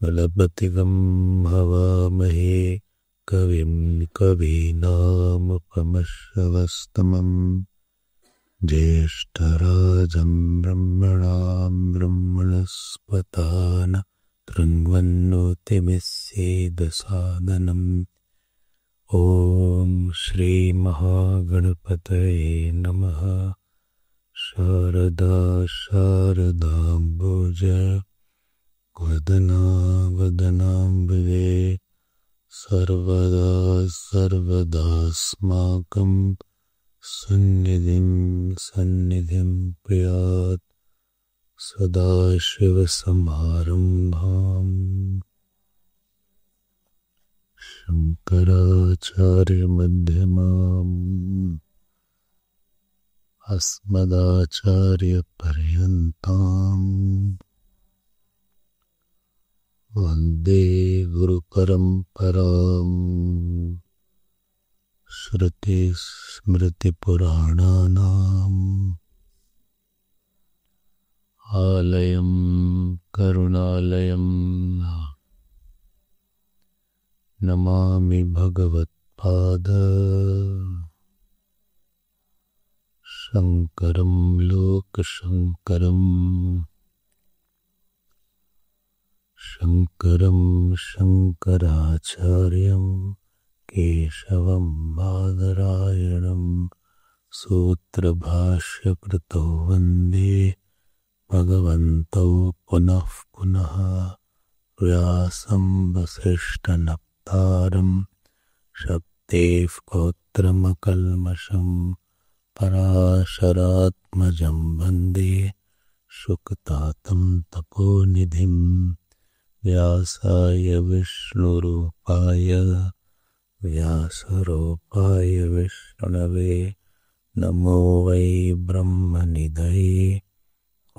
गणपतिगं हवामहे कविं कवीनामुपमश्रवस्तमं ज्येष्ठराजं ब्रह्मणां ब्रह्मणस्पतान तृण्वन्नोतिभिस्सेदसादनम्। ॐ श्री महागणपतये नमः। शारदा शारदाम्बुज वदना वदनाम्बुजे सर्वदा सर्वदास्माकं सन्निधिं सन्निधिं प्रियात्। सदाशिवसमारम्भां शङ्कराचार्यमध्यमाम् अस्मदाचार्यपर्यन्ताम् वन्दे गुरुपरम्पराम्। श्रुतिस्मृतिपुराणानाम् आलयं करुणालयं नमामि भगवत्पाद शङ्करं लोकशङ्करम्। शङ्करं शङ्कराचार्यं केशवं बादरायणं सूत्रभाष्यकृतौ वन्दे भगवन्तौ पुनः पुनः। व्यासं वसिष्ठनप्तारं शक्तेः पौत्रमकल्मषं पराशरात्मजं वन्दे शुकतातं तपोनिधिं। व्यासाय विष्णुरूपाय व्यासरूपाय विष्णवे नमो वै ब्रह्मनिधये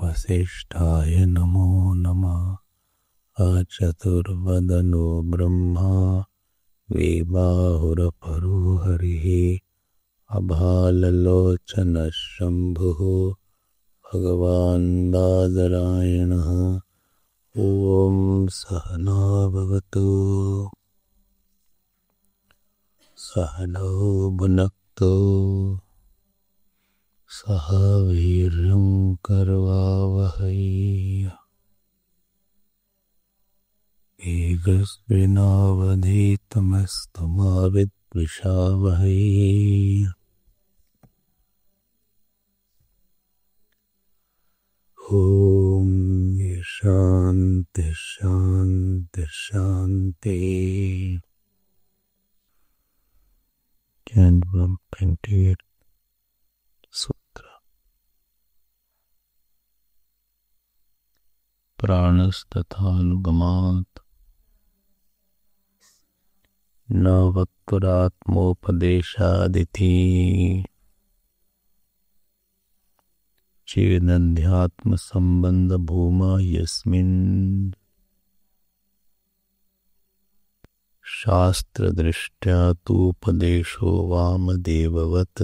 वसिष्ठाय नमो नमः। अचतुर्वदनो ब्रह्मा द्विबाहुरपरो हरिः अभाललोचनः शम्भुः भगवान् बादरायणः। ॐ सहना भवतु सहनौ भुनक्तु सह वीर्यं करवावहै। तेजस्विनावधीतमस्तु मा विद्विषावहै। ॐ शान्ति शान्ति शान्ति। Can't 128 सूत्र। प्राणस्तथानुगमात् न वक्तुरात्मोपदेशादिति चेदध्यात्मसम्बन्धभूमा यस्मिन् शास्त्रदृष्ट्या तूपदेशो वामदेववत्।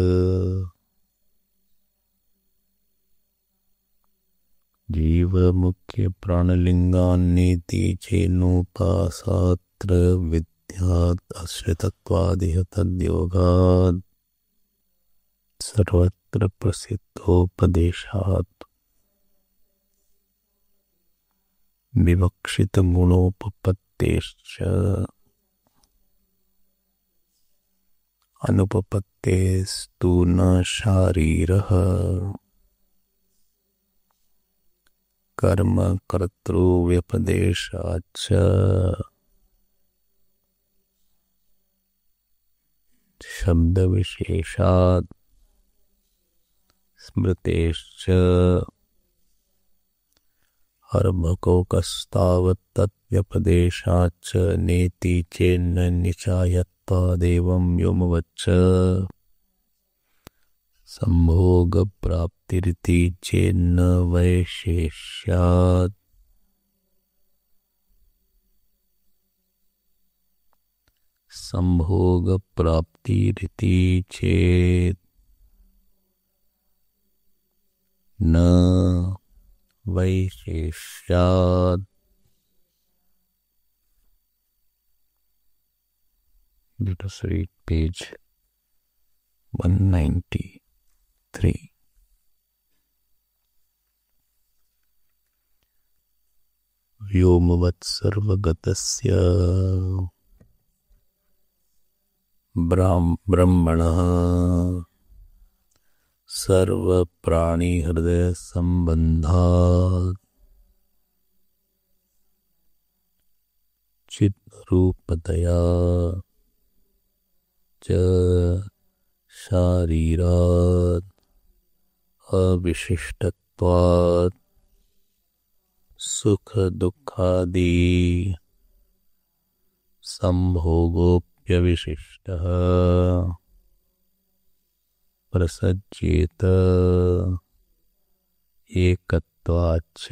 जीवमुख्य प्राणलिंगान्नेति चेनोपासात्र विद्यात् आश्रितत्वादिह तद्योगात् सर्वत्र प्रसिद्धोपदेशात् विवक्षितगुणोपपत्तेश्च अनुपपत्तेस्तु न शारीरः। कर्म कर्तृव्यपदेशाच्च शब्दविशेषात् स्मृतेश्च अर्भकोकस्तावत्तव्यपदेशाच्च नेति चेन्न निचायत्वादेवं व्योमवच्च संभोगप्राप्तिरिति चेन्न वैशेष्यात् संभोगप्राप्तिरिति चेत् न वैशेष्यात्. Let us read page 193. व्योमवत्सर्वगतस्य ब्रह्मणः सर्वप्राणिहृदयसम्बन्धात् चिद्रूपतया च शारीरात् अविशिष्टत्वात् सुख दुःखादि संभोगोऽप्यविशिष्टः प्रसज्येत एकत्वाच्च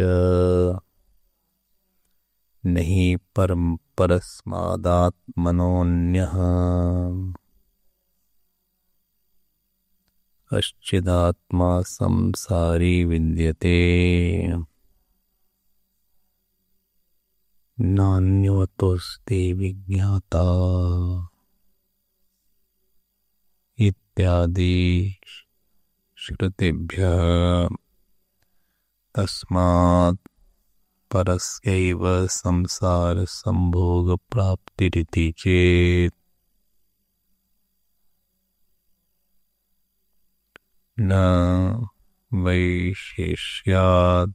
नहि परस्मादात्मनोऽन्यः कश्चिदात्मा संसारी विद्यते नान्योऽतोऽस्ति विज्ञाता इत्यादि श्रुतिभ्यः तस्मात् परस्यैव संसार संभोग प्राप्तिरिति चेत् न वैशेष्यात्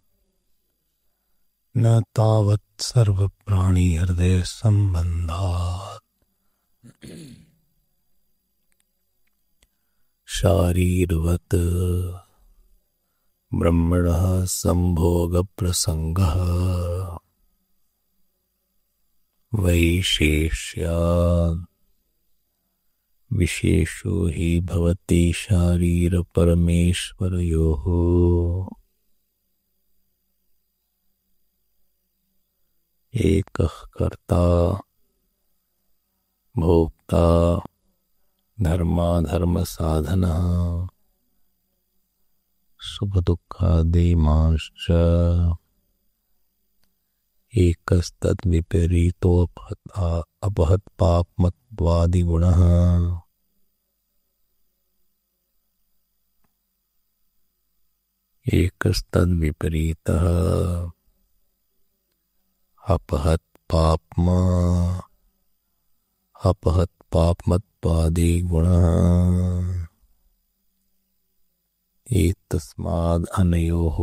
न तावत् सर्वप्राणि हृदय संबंधात् शारीरवत् ब्रह्मणः संभोग प्रसंगः वैशेष्यात् विशेषो हि भवति शारीर परमेश्वरयोः एकः कर्ता भोक्ता धर्माधर्म साधनः सुख दुःखादिमांश्च एकस्तद्विपरीतो अपहत पापमत्वादिगुणः एकस्तद्विपरीतः अपहत पापमत्वादिगुणः एतस्माद् अनयोः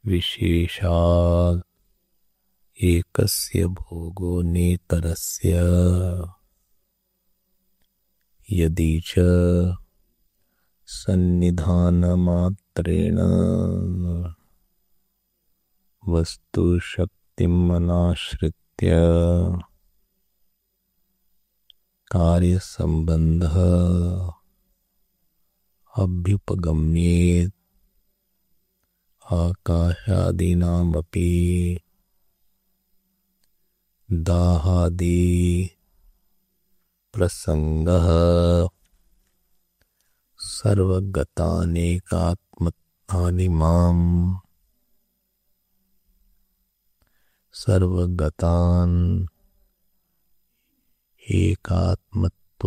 विशेषाद् एकस्य भोगो नेतरस्य यदि च सन्निधानमात्रेण वस्तुशक्तिम् अनाश्रित्य कार्यसम्बन्धः अभ्युपगम्येत आकाशादीनामपि दाहादि प्रसंगः सर्वगतानेकात्मतानिमाम् सर्वगतान् एकात्मवादिनाम्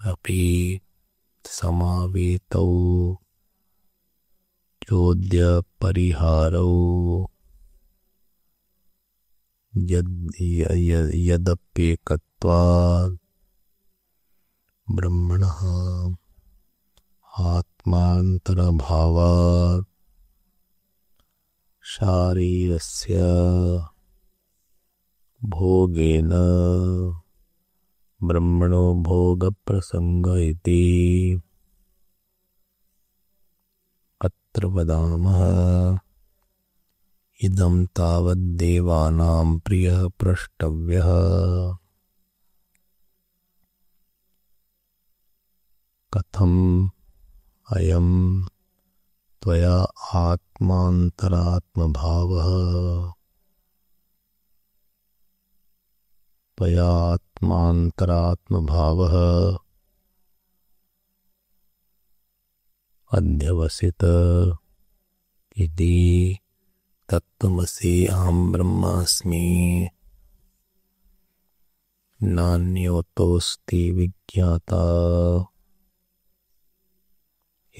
अपि समावेतौ चोद्य परिहारौ यदप्येकत्वात् ब्रह्मणः आत्मान्तरभावात् शारीरस्य भोगेन ब्रह्मणो भोगप्रसंग इति अत्र वदामः। इदं तावद्देवानां प्रियः प्रष्टव्यः। कथम् अयं त्वया आत्मान्तरात्मभावः त्वया आत्मान्तरात्मभावः अध्यवसित इति तत्त्वमसि अहं ब्रह्मास्मि नान्योतोऽस्ति विज्ञाता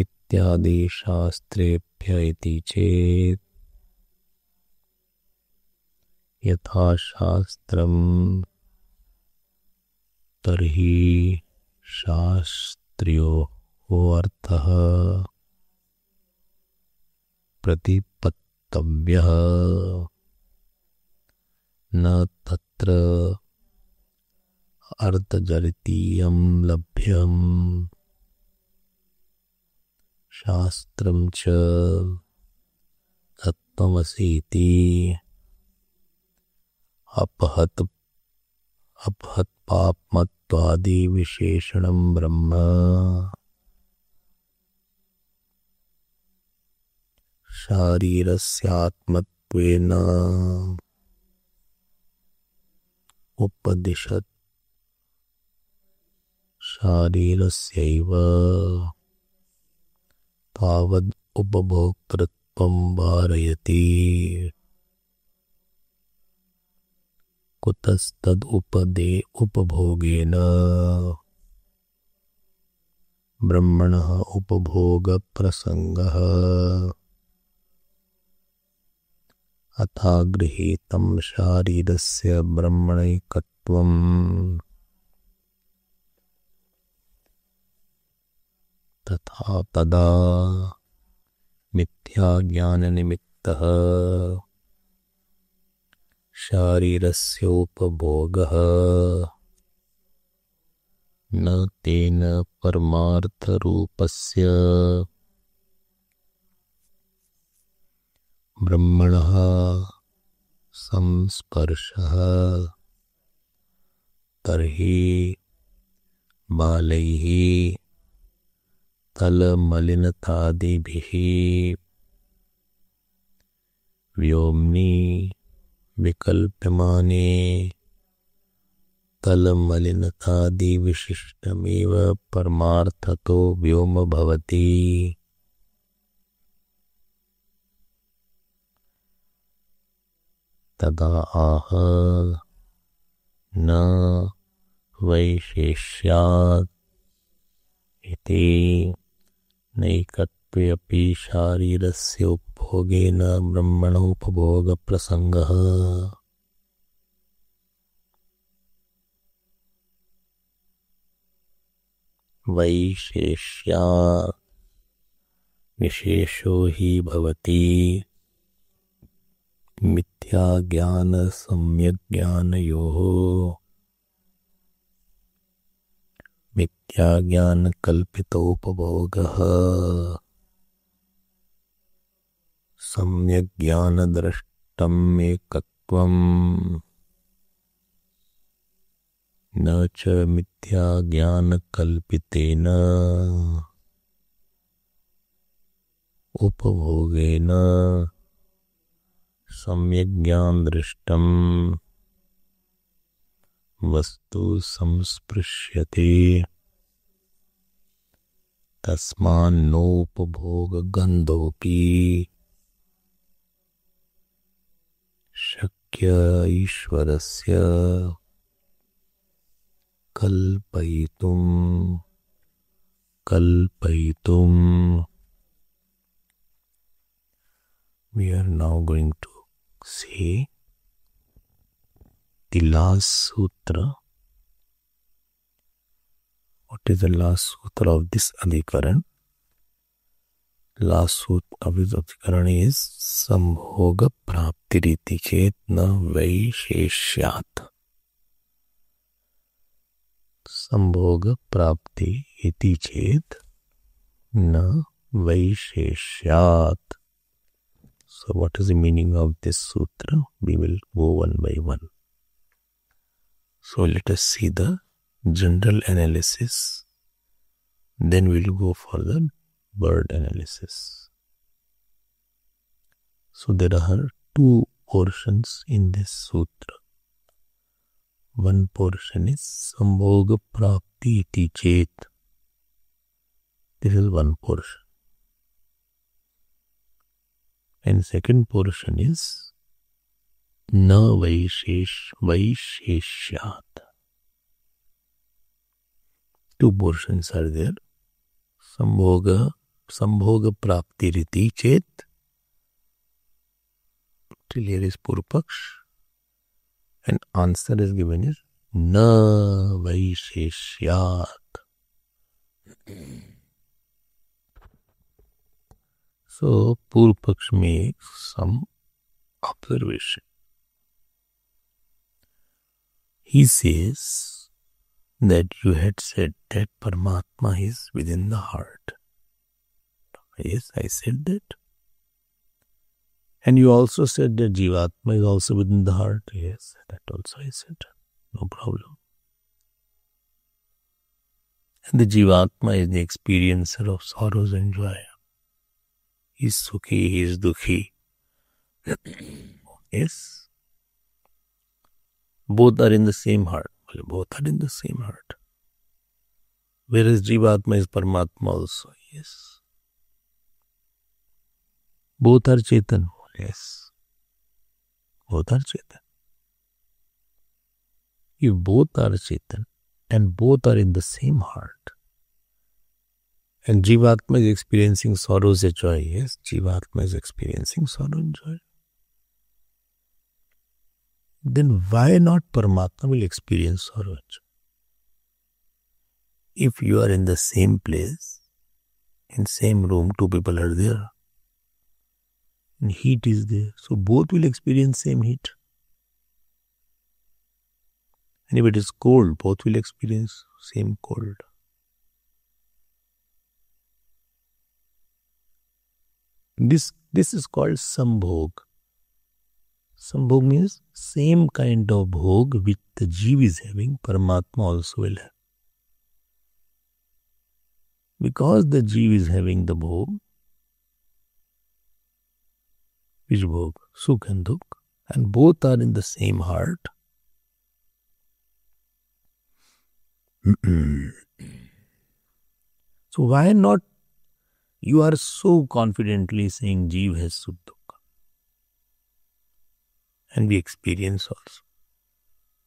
इत्यादि शास्त्रेभ्य इति चेत् यथा शास्त्रं तर्हि शास्त्र्योः अर्थः प्रतिपत्तव्यः न तत्र अर्थजनितीयं लभ्यम् शास्त्रं च तत्त्वमसीति अपहत्पाप्मत्वादि विशेषणं ब्रह्म शारीरस्यात्मत्वेन उपदिशत् शारीरस्यैव तावद् उपभोक्तृत्वं वारयति कुतस्तद् उपभोगेन ब्रह्मणः उपभोगप्रसंगः अथा गृहीतं शारीरस्य ब्रह्मणैकत्वम् तदा मिथ्याज्ञाननिमित्तः शारीरस्योपभोगः न तेन परमार्थरूपस्य ब्रह्मणः संस्पर्शः तर्हि बालैः तलमलिनतादिभिः व्योम्नि विकल्प्यमाने तलमलिनतादिविशिष्टमेव परमार्थतो व्योम भवति तदा आह न वैशेष्यात् इति नैकत्वे अपि शारीरस्य उपभोगेन ब्रह्मणोपभोगप्रसंगः वैशेष्यात् विशेषो हि भवति मिथ्याज्ञान सम्यग्ज्ञानयोः मिथ्याज्ञानकल्पितोपभोगः सम्यग्ज्ञानद्रष्टम् एकत्वम् न च मिथ्याज्ञानकल्पितेन उपभोगेन सम्यग्ज्ञानदृष्टम् वस्तु संस्पृश्यते तस्मान्नोपभोगगन्धोऽपि शक्य ईश्वरस्य कल्पयितुम् we are now going to see the last sutra. What is the last sutra of this Adhikaran? last sutra of this adhikaran is Sambhoga Praptiriti Chet Na Vaisheshyat. Sambhoga Prapti Iti Chet Na Vaisheshyat. So what is the meaning of this sutra? We will go one by one. So let us see the general analysis. Then we will go for the word analysis. So there are two portions in this sutra. One portion is Sambhoga Prapti Iti Chet. This is one portion. And second portion is Na Vaisheshyat. Two portions are there. Sambhoga Prapti Riti Chet. Till here is Purupaksh. And answer is given is Na Vaisheshyat. So Purupaksh makes some observation. He says that you had said that Paramatma is within the heart. Yes, I said that. And you also said that Jivatma is also within the heart. Yes, that also I said. No problem. And the Jivatma is the experiencer of sorrows and joy. He is Sukhi, he is Dukhi. Yes. Both are in the same heart. Both are in the same heart. Whereas Jivatma is Paramatma also. Yes. Both are Chetan. Yes. Both are Chetan. If both are Chetan and both are in the same heart, and Jivatma is experiencing sorrows and joy, yes, Jivatma is experiencing sorrow and joy, then why not Paramatma will experience sorrow and joy? If you are in the same place, in same room, two people are there, and heat is there, so both will experience same heat. And if it is cold, both will experience same cold. This is called Sambhog. Sambhog means same kind of bhog which the Jeev is having, Paramatma also will have. Because the Jeev is having the bhog, which bhog? Sukh and Dukh, and both are in the same heart. So why not you are so confidently saying Jeev has Sukh Dukh? And we experience also.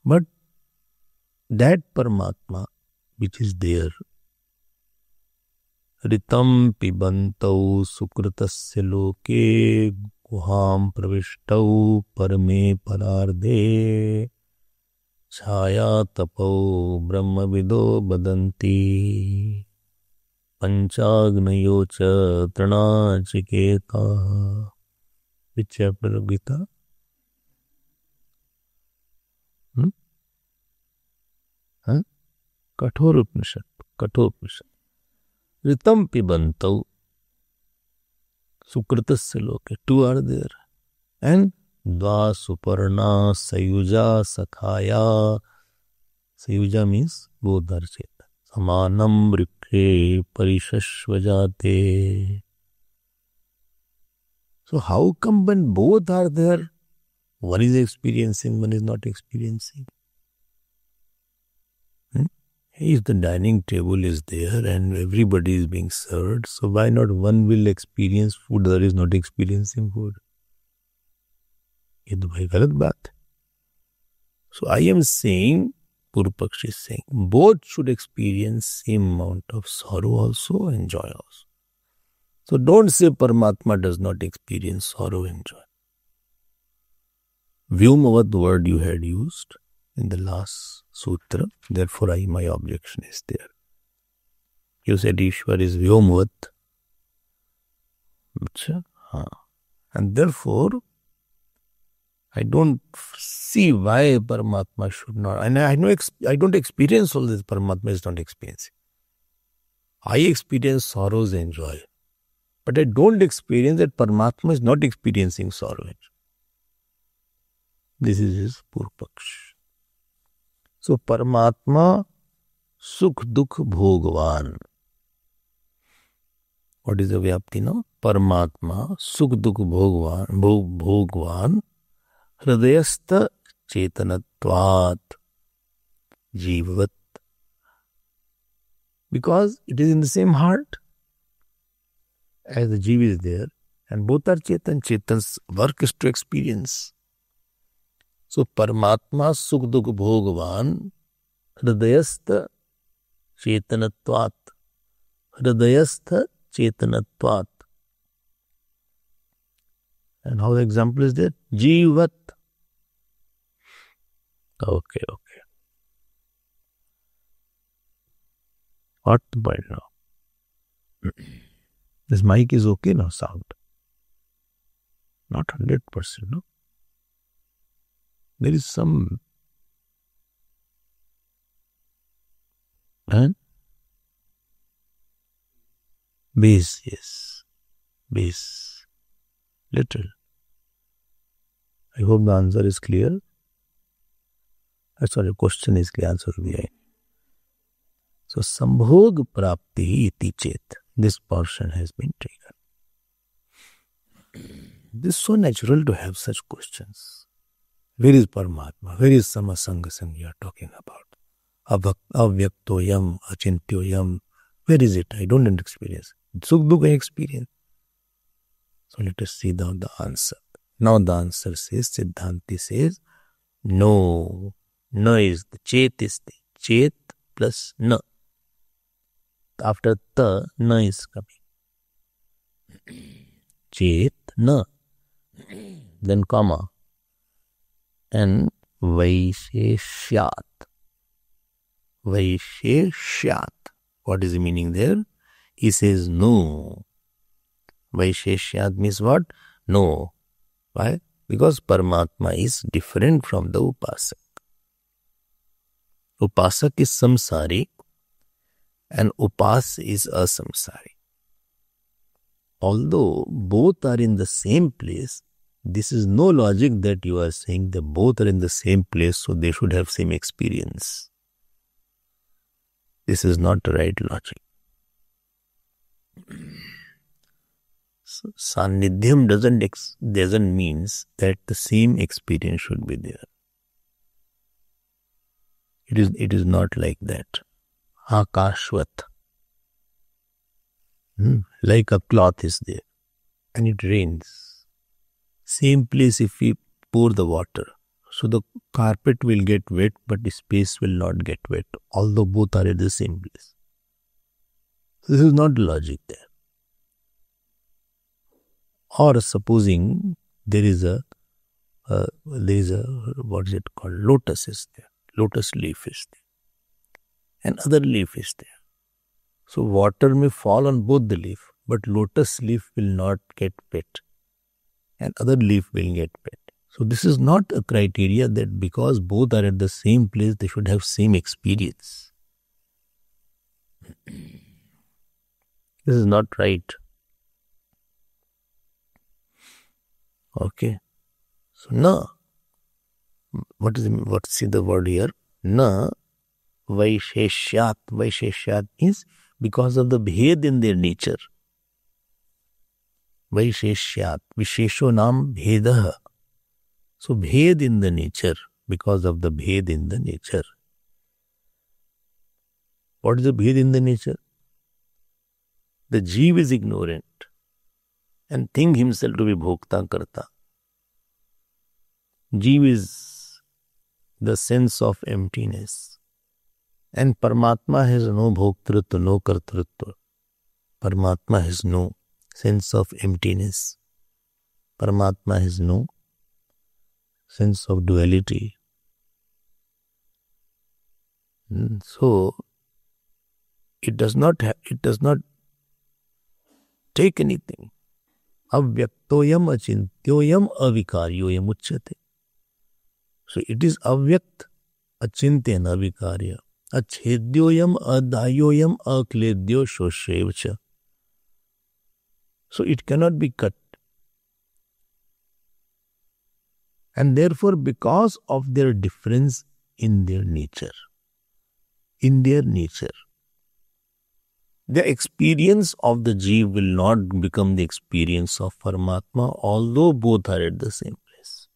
But that Paramatma which is there, Ritam pibantau sukritasya loke guham pravishtau parame pararde chaya tapau brahmavido badanti panchagnayo cha tranachiketa. Which chapter of Gita? Kathor Upanishad. Ritam pibantau sukritasya loke. Two are there. And Dva suparna sayuja sakhaya. Sayuja means both are Chetan. Samanam vrikshe parishashvajate. So how come when both are there, one is experiencing, one is not experiencing? If the dining table is there and everybody is being served, so why not one will experience food, the other is not experiencing food? Ye to bhai galat baat. So I am saying, Purupaksh is saying, both should experience same amount of sorrow also and joy also. So don't say Paramatma does not experience sorrow and joy. Vyomavad word you had used in the last sutra, therefore my objection is there. You said Ishwar is Vyomvat. And therefore, I don't see why Paramatma should not. And I know I don't experience all this. Paramatma is not experiencing. I experience sorrows and joy. But I don't experience that Paramatma is not experiencing sorrow and joy. This is his Purpaksh. So Paramatma Sukh Dukh Bhogwan. What is the Vyapti now? Paramatma Sukh Dukh Bhogwan Hridayastha Chetanatvat Jivat. Because it is in the same heart as the Jiva is there, and both are Chetan. Chetan's work is to experience. So Paramatma Sukh Dukh Bhogwan Hridayastha Chetanatvat. Hridayastha Chetanatvat. And how the example is there? Jivat. Okay. What the point now? This mic is okay now, sound. Not 100%, no? There is some... And? Bass, yes. Bass. Little. I hope the answer is clear. Sorry, question is clear, answer will be right. So, Sambhog Prapti iti chet. This portion has been taken. This is so natural to have such questions. Where is Paramatma? Where is Samasangasam you are talking about? Avyaktoyam, Achintyoyam. Where is it? I don't experience. Sukh Dukh I experience. So let us see now the answer. Now the answer says, Siddhanti says, no. Na is the chet is the chet plus na. After ta, na is coming. Chet, na. Then comma. And Vaisheshyat. Vaisheshyat. What is the meaning there? He says no. Vaisheshyat means what? No. Why? Because Paramatma is different from the Upasak. Upasak is samsari and Upas is asamsari. Although both are in the same place, this is no logic that you are saying that both are in the same place, so they should have same experience. This is not the right logic. So, Sannidhyam doesn't mean that the same experience should be there. It is not like that. Akashvat. Like a cloth is there and it rains. Same place if we pour the water. So the carpet will get wet but the space will not get wet. Although both are at the same place. This is not logic there. Or supposing there is a what is it called? Lotus is there. Lotus leaf is there. And other leaf is there. So water may fall on both the leaf, but lotus leaf will not get wet. And other leaf will get wet. So this is not a criteria that because both are at the same place, they should have same experience. This is not right. Okay. So na. What's the word here? Na Vaisheshyat. Vaisheshyat means because of the bhed in their nature. Vaisheshyat. Vishesho nam bhedah. So bhed in the nature. Because of the bhed in the nature. What is the bhed in the nature? The Jeev is ignorant and think himself to be Bhokta Karta. Jeev is the sense of emptiness. And Paramatma has no Bhoktrutva, no Kartrutva. Paramatma has no sense of emptiness. Paramatma has no sense of duality. So, it does not take anything. Avyaktoyam achintyoyam avikaryoyam uchyate. So it is avyak, achintyan avikarya. Achedyoyam adayoyam akledyo shoshevcha. So it cannot be cut. And therefore, because of their difference in their nature, the experience of the Jeev will not become the experience of Paramatma, although both are at the same place.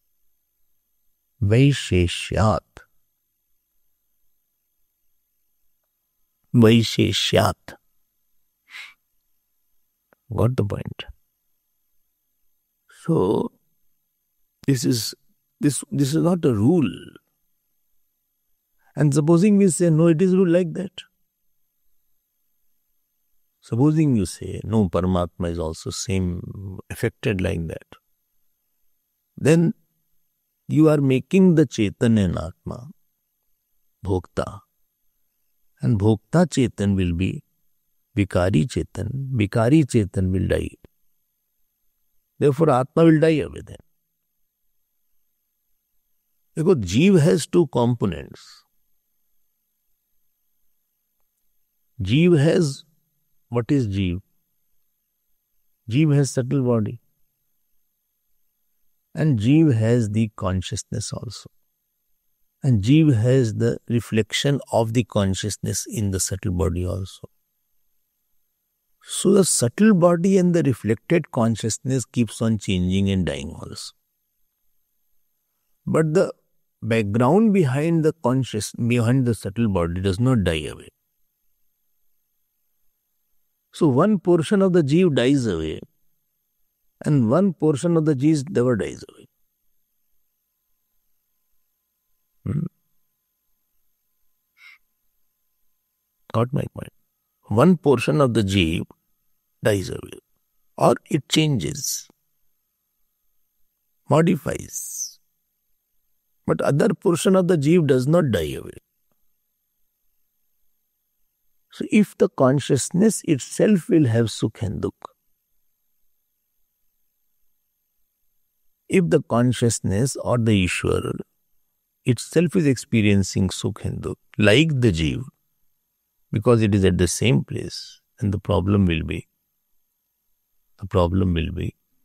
Vaisheshyat. Vaisheshyat. Got the point? So, this is not a rule. And supposing we say, no, it is rule like that. Supposing you say, no, Paramatma is also same, affected like that. Then you are making the Chetan and Atma Bhokta. And Bhokta Chetan will be Vikari Chetan. Vikari Chetan will die. Therefore, Atma will die away then. Because Jeev has two components. Jeev has, what is Jeev? Jeev has subtle body. And Jeev has the consciousness also. And Jeev has the reflection of the consciousness in the subtle body also. So the subtle body and the reflected consciousness keeps on changing and dying also. But the background behind the subtle body does not die away. So one portion of the Jeev dies away and one portion of the Jeev never dies away. Got my point? One portion of the Jeev dies away or it changes, modifies. But other portion of the Jeev does not die away. So if the consciousness itself will have Sukh and Dukh, if the consciousness or the Ishwar itself is experiencing Sukh and Dukh, like the Jeev, because it is at the same place, and the problem will be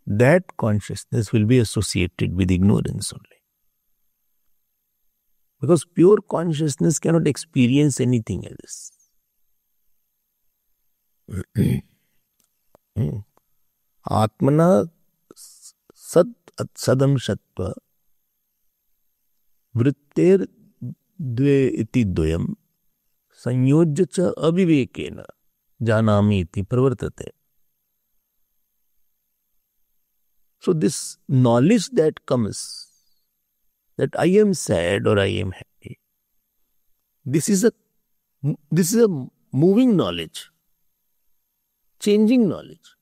that consciousness will be associated with ignorance only. Because pure consciousness cannot experience anything else. Atmana sadam shatva vrittir dve iti dvayam sanyojya cha avivekena janami iti pravartate. So this knowledge that comes, that I am sad or I am happy, this is a moving knowledge, changing knowledge.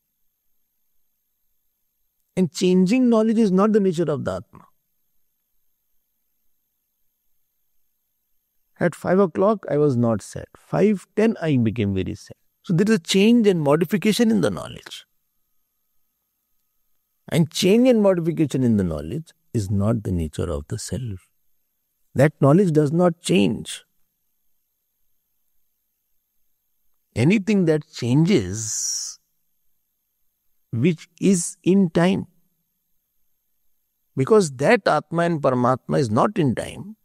And changing knowledge is not the nature of the Atma. At 5 o'clock, I was not sad. 5:10, I became very sad. So there is a change and modification in the knowledge. And change and modification in the knowledge is not the nature of the self. That knowledge does not change. Anything that changes, which is in time, because that Atma and Paramatma is not in time,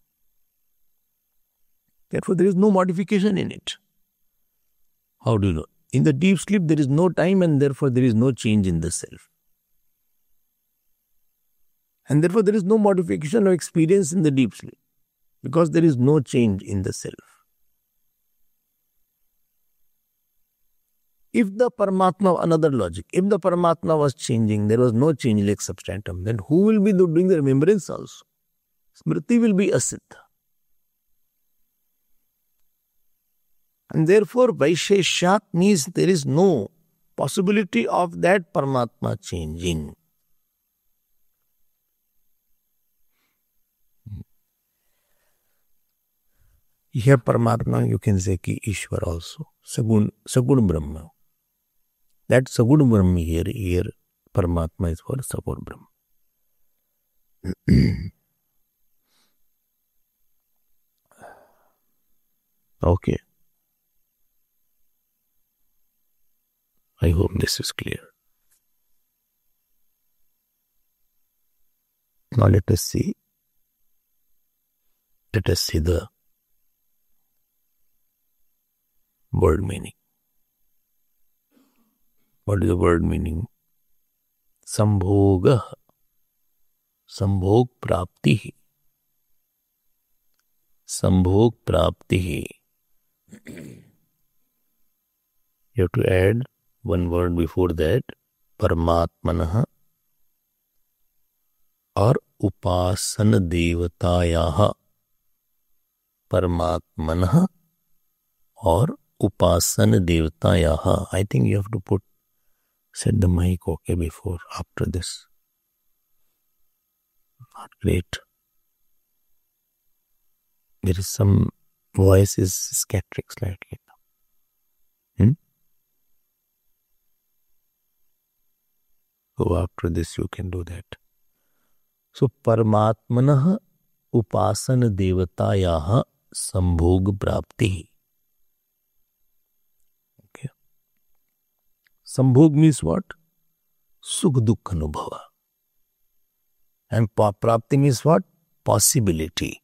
therefore there is no modification in it. How do you know? In the deep sleep there is no time and therefore there is no change in the self. And therefore there is no modification or experience in the deep sleep, because there is no change in the self. If the Paramatma, another logic, if the Paramatma was changing, there was no change like substantum, then who will be doing the remembrance also? Smriti will be asiddha. And therefore, Vaisheshyat means there is no possibility of that Paramatma changing. Here Paramatma, you can say ki Ishwar also, Sagun Brahma. That Sagun Brahma here Paramatma is for Sabur Brahma. Okay. I hope this is clear. Now let us see the word meaning. What is the word meaning? Sambhoga. Sambhog prapti. Sambhog prapti. You have to add one word before that. Paramatmanah और उपासन देवतायाः. Paramatmanah और उपासन देवतायाः. I think you have to set the mic okay before, after this. Not great. There is some voice is scattering slightly. So after this you can do that. So Paramatmanah upasan devatayaha sambhog prapti. Okay. Sambhog means what? Sukh dukh anubhava. And prapti means what? Possibility.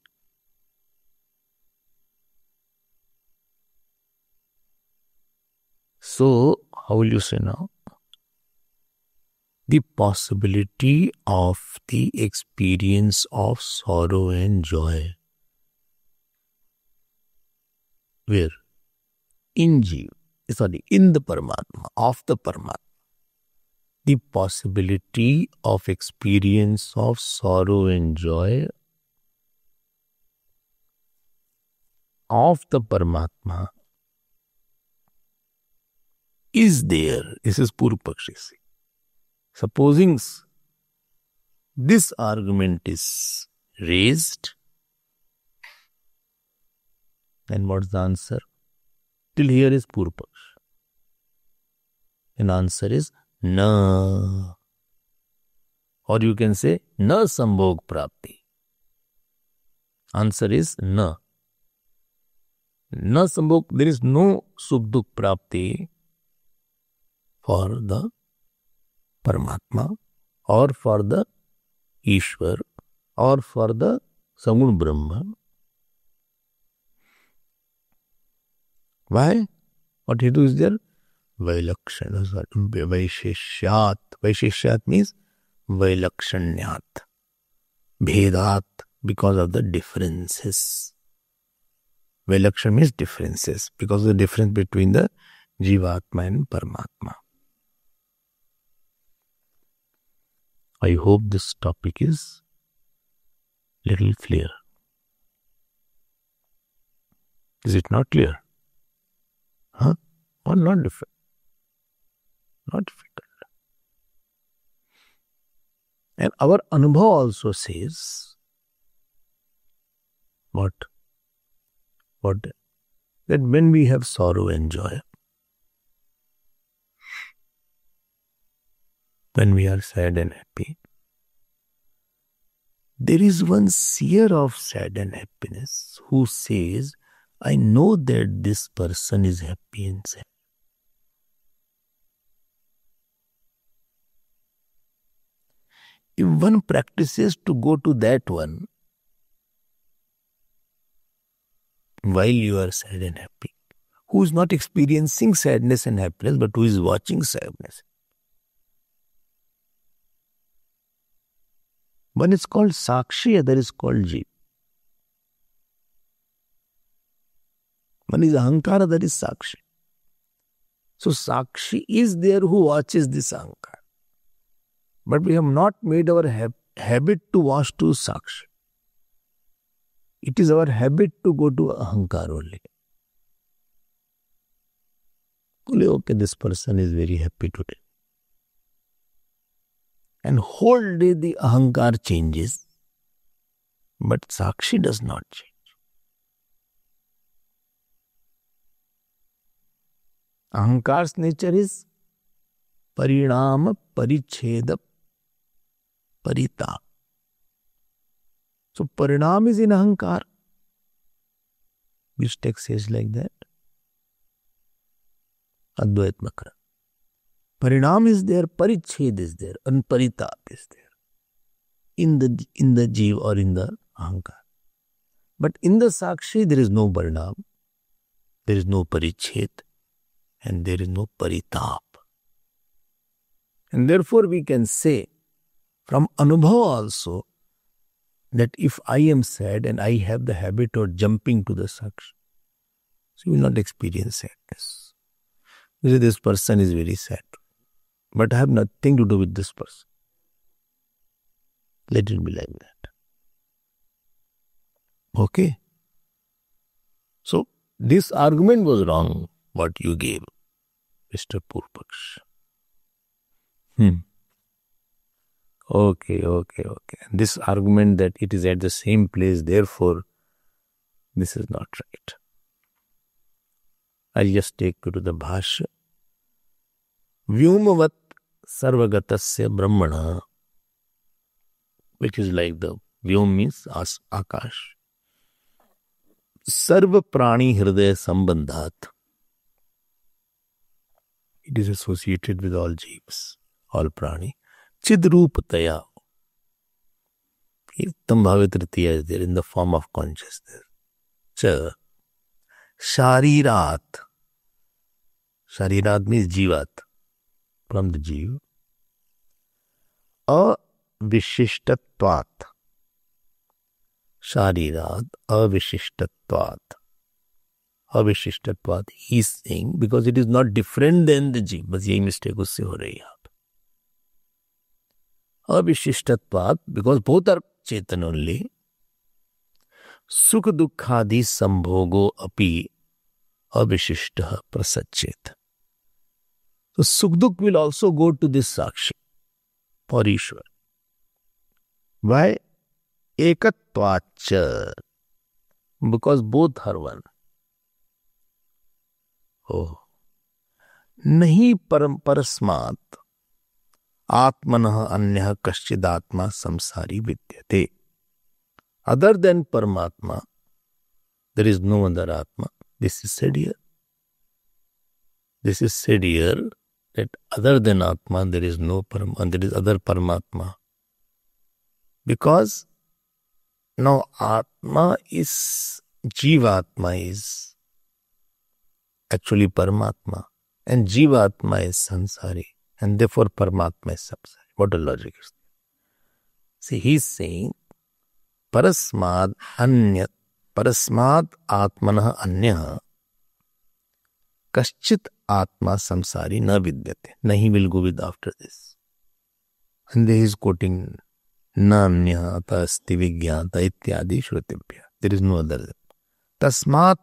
So how will you say now? The possibility of the experience of sorrow and joy. Where? In the Paramatma, of the Paramatma. The possibility of experience of sorrow and joy of the Paramatma is there. This is Purupakshi. Supposing this argument is raised, then what's the answer? Till here is Purupaksh. And answer is na. Or you can say na sambhog prapti. Answer is na. Na sambhog, there is no sukh dukh prapti for the Paramatma or for the Ishwar or for the Sagun Brahma. Why? What he do is there? Vailakshana, Vaisheshyat. Vaisheshyat means Vailakshanyat. Bhedat, because of the differences. Vailakshana means differences, because of the difference between the Jivatma and Paramatma. I hope this topic is little clear. Is it not clear? Huh? Or not difficult? Not difficult. And our Anubhav also says what? That when we have sorrow and joy, when we are sad and happy, there is one seer of sad and happiness who says, I know that this person is happy and sad. If one practices to go to that one while you are sad and happy, who is not experiencing sadness and happiness, but who is watching sadness. One is called Sakshi, other is called Jeev. One is Ahankar, other is Sakshi. So Sakshi is there who watches this Ahankar. But we have not made our habit to watch to Sakshi. It is our habit to go to Ahankar only. Okay, this person is very happy today. And whole day the Ahankar changes, but Sakshi does not change. Ahankar's nature is Parinama परिच्छेद परिताप. So parinam is in ahankar. Which text says like that? Advait Makara. Parinam is there, pariched is there, and paritap is there. In the jiva or in the ahankar. But in the sakshi there is no parinam, there is no pariched, and there is no paritap. And therefore we can say from anubhava also that if I am sad and I have the habit of jumping to the sakshi, so you will not experience sadness. You say this person is very sad, but I have nothing to do with this person. Let it be like that. Okay? So this argument was wrong, what you gave, Mr. Purpaksh. Okay. This argument that it is at the same place, therefore, this is not right. I'll just take you to the Bhashya. Vyumavat sarvagatasya brahmana, which is like the Vyum means Akash. Sarva prani hridaya sambandhat. It is associated with all jeeves, all prani. Chidrupataya. Tam bhavitritiya is there in the form of consciousness. Cha. Sharirat. Sharirat means jivat. From the jiva. Avishishtatvat. Sharirat. Avishishtatvat. Avishishtatvat. He is saying because it is not different than the jiva. Bas yahi mistake usse ho rahi hai. Avishishtatvat, because both are chetan only. Sukha dukkhadi sambhogo api avishishtaha prasachet. So sukh dukh will also go to this sakshi for Ishwar. Why? Ekatvacha. Because both are one. Oh. Nahi parasmat. Atmanah anyah kaschidatma samsari vidyate. Other than Paramatma, there is no other Atma. This is said here. This is said here that other than Atma, there is no Paramatma, there is other Paramatma. Because now Atma is, Jivatma is actually Paramatma, and Jivatma is Sansari. And therefore Paramatma is samsari. What a logic is that? See, he is saying, Parasmad anyat, Parasmad Atmanah anyah, Kaschit Atma samsari na vidyate. Nahi will go with after this. And there he is quoting, Na anyah ata asti vigyata ityadi shrutibhya. There is no other. Tasmat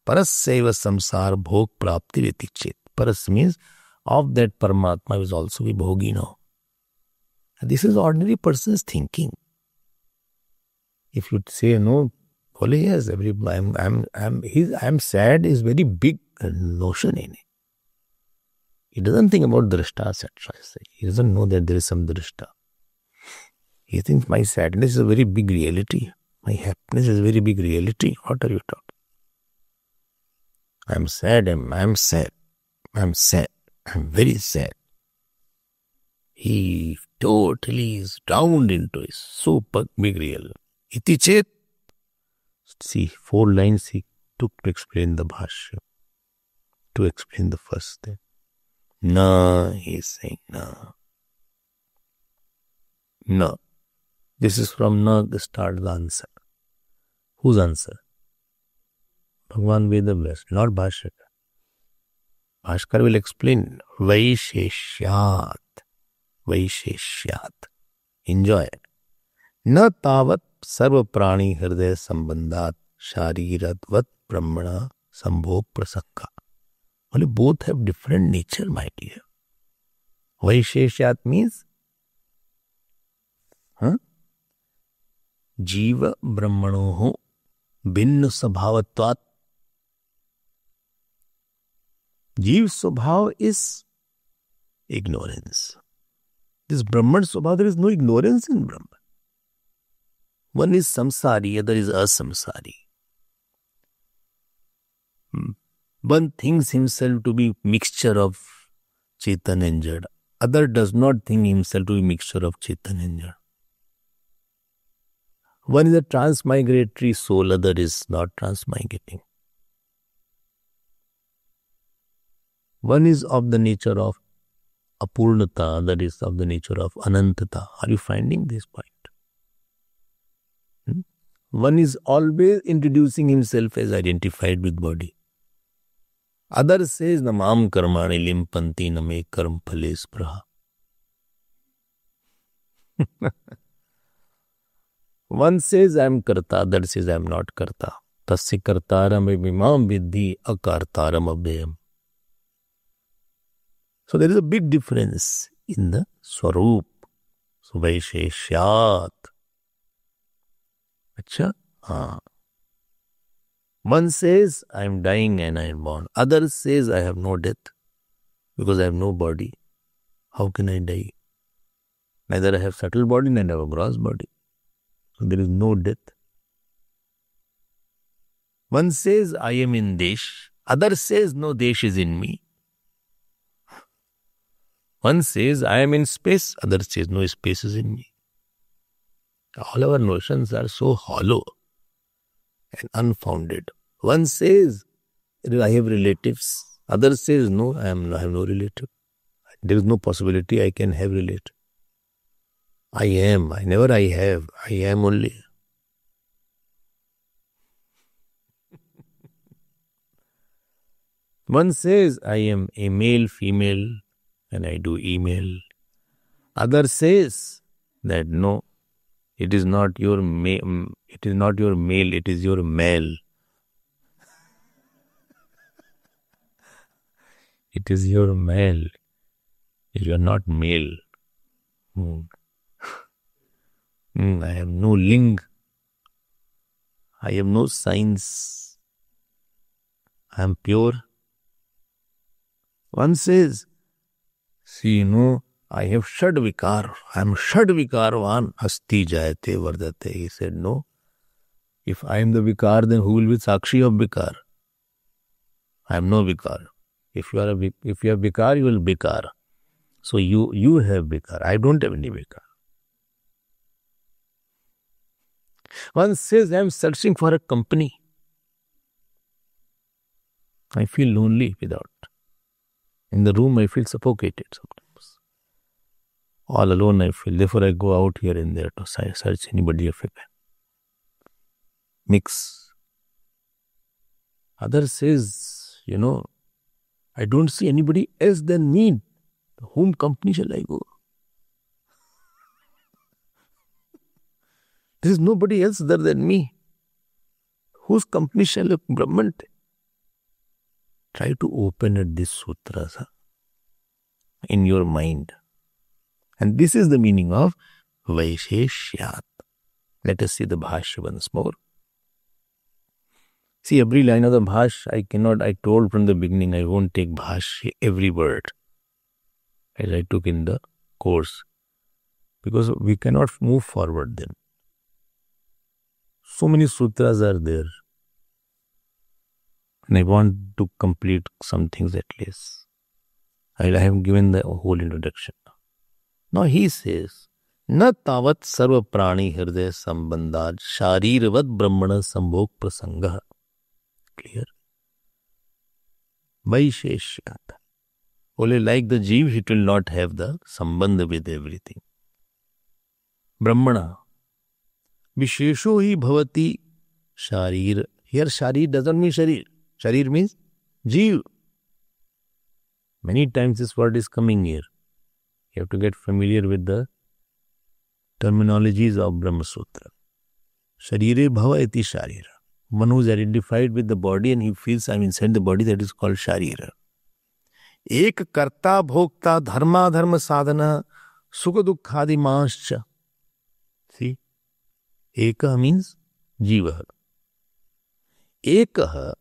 parasyaiva samsar bhog prapti vitikchet. Paras means of that Paramatma is also be bhogi now. This is ordinary person's thinking. If you say no, well, yes, I'm sad is very big notion in it. He doesn't think about drishta, etc. He doesn't know that there is some drishta. He thinks my sadness is a very big reality. My happiness is a very big reality. What are you talking? I'm sad. I'm sad. I'm very sad. He totally is drowned into it. Super big real. Iti chet. See, 4 lines he took to explain the Bhashya. To explain the first thing. Na, he is saying na. Na. This is from na, the start the answer. Whose answer? Bhagwan Vedavyas, not Bhashyakar. Bhaskar will explain Vaisheshyat. Vaisheshyat. Enjoy it. Na tavat sarva prani hridaya sambandhat shariratvat brahmana sambhog prasakha. Only both have different nature, my dear. Vaisheshyat means Jiva brahmanoho भिन्न स्वभावत्वात्. Jiva स्वभाव is ignorance. This Brahman Swabha, there is no ignorance in Brahman. One is samsari, other is asamsari. One thinks himself to be mixture of Chetan and Jada. Other does not think himself to be mixture of Chetan and Jada. One is a transmigratory soul, other is not transmigrating. One is of the nature of apurnata, other is of the nature of anantata. Are you finding this point? One is always introducing himself as identified with body. Other says, namam karmani limpanti name karm phale spraha. One says, I am karta, other says, I am not karta. Tasya kartaram vimam vidhi akartaram abhyayam. So there is a big difference in the swarup. So vaisheshyat. Achha? One says, I am dying and I am born. Other says, I have no death because I have no body. How can I die? Neither I have subtle body, neither I have a gross body. So there is no death. One says, I am in Desh. Other says, no, Desh is in me. One says, I am in space. Other says, no, space is in me. All our notions are so hollow and unfounded. One says, I have relatives. Other says, no, I have no relative. There is no possibility I can have relative. I am. I never I have. I am only. One says, I am a male, female, and I do email. Other says that no, it is not your it is not your male, it is your male. It is your male. You are not male. I have no ling. I have no signs. I am pure. One says, see, I have shad vikar. I am shad vikarvan. Asti jayate vardate. He said, no. If I am the vikar, then who will be sakshi of vikar? I am no vikar. If you have vikar, you will vikar. So you have vikar. I don't have any vikar. One says, I am searching for a company. I feel lonely without. In the room, I feel suffocated sometimes. All alone I feel. Therefore, I go out here and there to search anybody of a kind. Mix. Other says, I don't see anybody else than me. To whom company shall I go? There is nobody else other than me. Whose company shall a Brahman take? Try to open at these sutras in your mind. And this is the meaning of Vaisheshyat. Let us see the Bhashya once more. See, every line of the Bhashya, I told from the beginning, I won't take Bhashya, every word, as I took in the course. Because we cannot move forward then. So many sutras are there. And I want to complete some things at least. I have given the whole introduction. Now he says, Na tavat sarva prani hridaya sambandhad shariravad brahmana sambhog prasangah. Clear? Vaisheshyat. Only like the jeev, it will not have the sambandha with everything. Brahmana. Vishesho hi bhavati sharir. Here sharir doesn't mean sharir. Sharir means jeev. Many times this word is coming here. You have to get familiar with the terminologies of Brahma Sutra. Sharire bhava iti sharira. One who is identified with the body and he feels I'm inside the body, that is called sharira. Ek karta bhokta dharma dharma sadhana sukha dukkhadi manscha. See? Eka means jiva. Ekaha.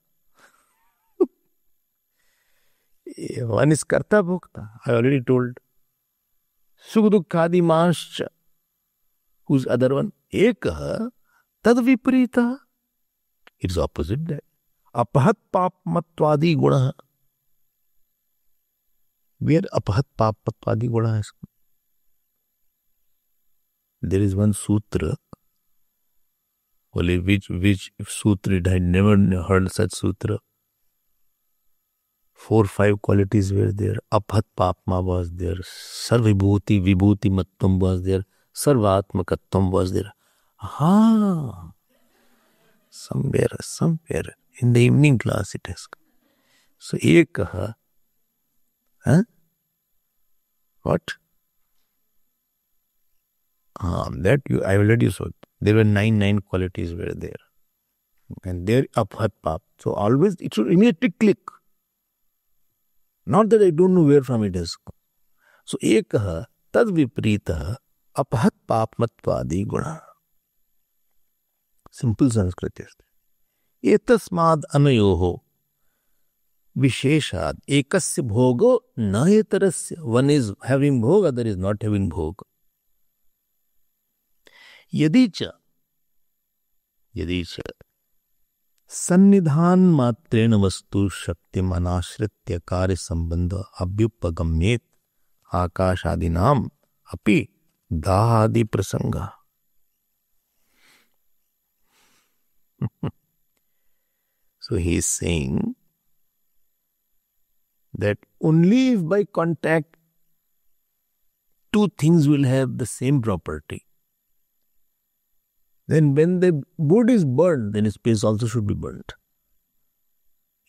One is karta bhokta. I already told. Sukh dukkhadi manscha. Who's other one? Ekah tad viparita. It's opposite that. Apahat papmatvadi guna. Where apahat papmatvadi guna is? There is one sutra. Only which sutra? I never heard such sutra. 4-5 qualities were there. Apahat papma was there. Sarvibhuti vibhuti mattam was there. Sarvatmakattam was there. Somewhere in the evening class it is. So ekaha, what? That I already saw. There were 9 qualities were there, and there apahat pap. So always it should immediately click. Not that I don't know where from it is. So ekaha tad viparita apahat papmatvadi guna. Simple Sanskrit is there. Etasmad anayoho visheshad ekasya bhogo na etarasya. One is having bhog, other is not having bhog. Yadicha sannidhan matrena vastu shakti manashritya karya sambandha abhyupagamyet akashadinam api dahadi prasanga. So he is saying that only if by contact two things will have the same property, then when the wood is burned, then space also should be burnt.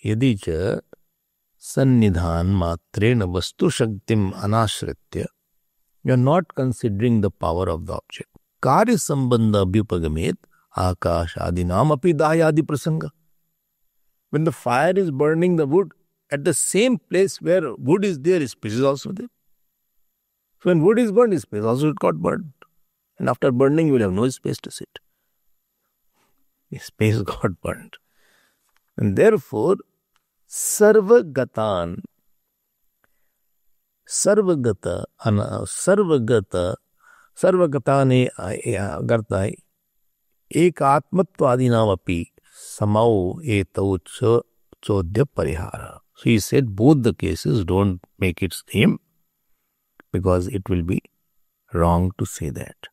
Yadicha sannidhan matrena vastu shaktim anashritya. You are not considering the power of the object. Karya sambandha abhyupagamet akash adinam api dayadi prasanga. When the fire is burning the wood, at the same place where wood is there, space is also there. So when wood is burned, space also got burned. And after burning, you will have no space to sit. Space got burned. And therefore, sarvagata ne gartai ekatmatvadinam api samau etau chodya parihara. So he said both the cases don't make it same, because it will be wrong to say that.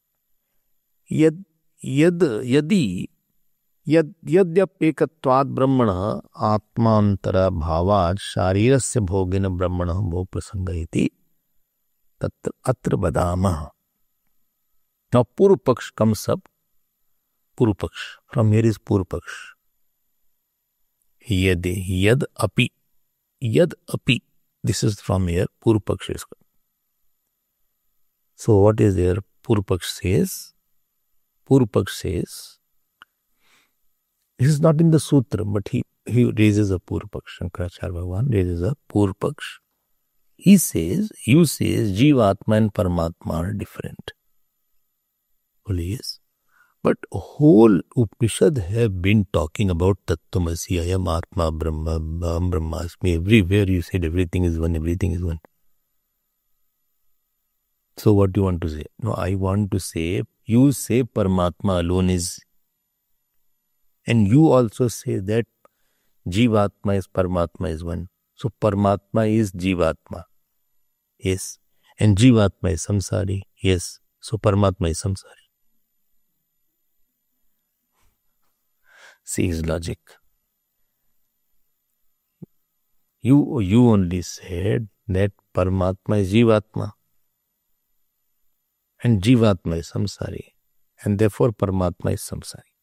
Yadyapekatvad brahmana atmantara bhavad sharirasya bhogena brahmana bhog prasanga iti atra badama. Now Purupaksh comes up. Purupaksh. From here is Purupaksh. Yad api. This is from here. Purupaksh is. So what is there? Purupaksh says, this is not in the sutra, but he raises a Purupaksh. Shankaracharya Bhagavan raises a Purupaksh. He says, you says, Jivatma and Paramatma are different. Only yes. But whole Upanishad have been talking about Tattvamasi, Ayam Atma, Brahma, Brahmasmi. Everywhere you said everything is one, everything is one. So what do you want to say? No, I want to say, you say Paramatma alone is, and you also say that Jivatma is Paramatma is one. So Paramatma is Jivatma. Yes. And Jivatma is Samsari. Yes. So Paramatma is Samsari. See his logic. You only said that Paramatma is Jivatma. And Jivatma is Samsari. And therefore Paramatma is Samsari.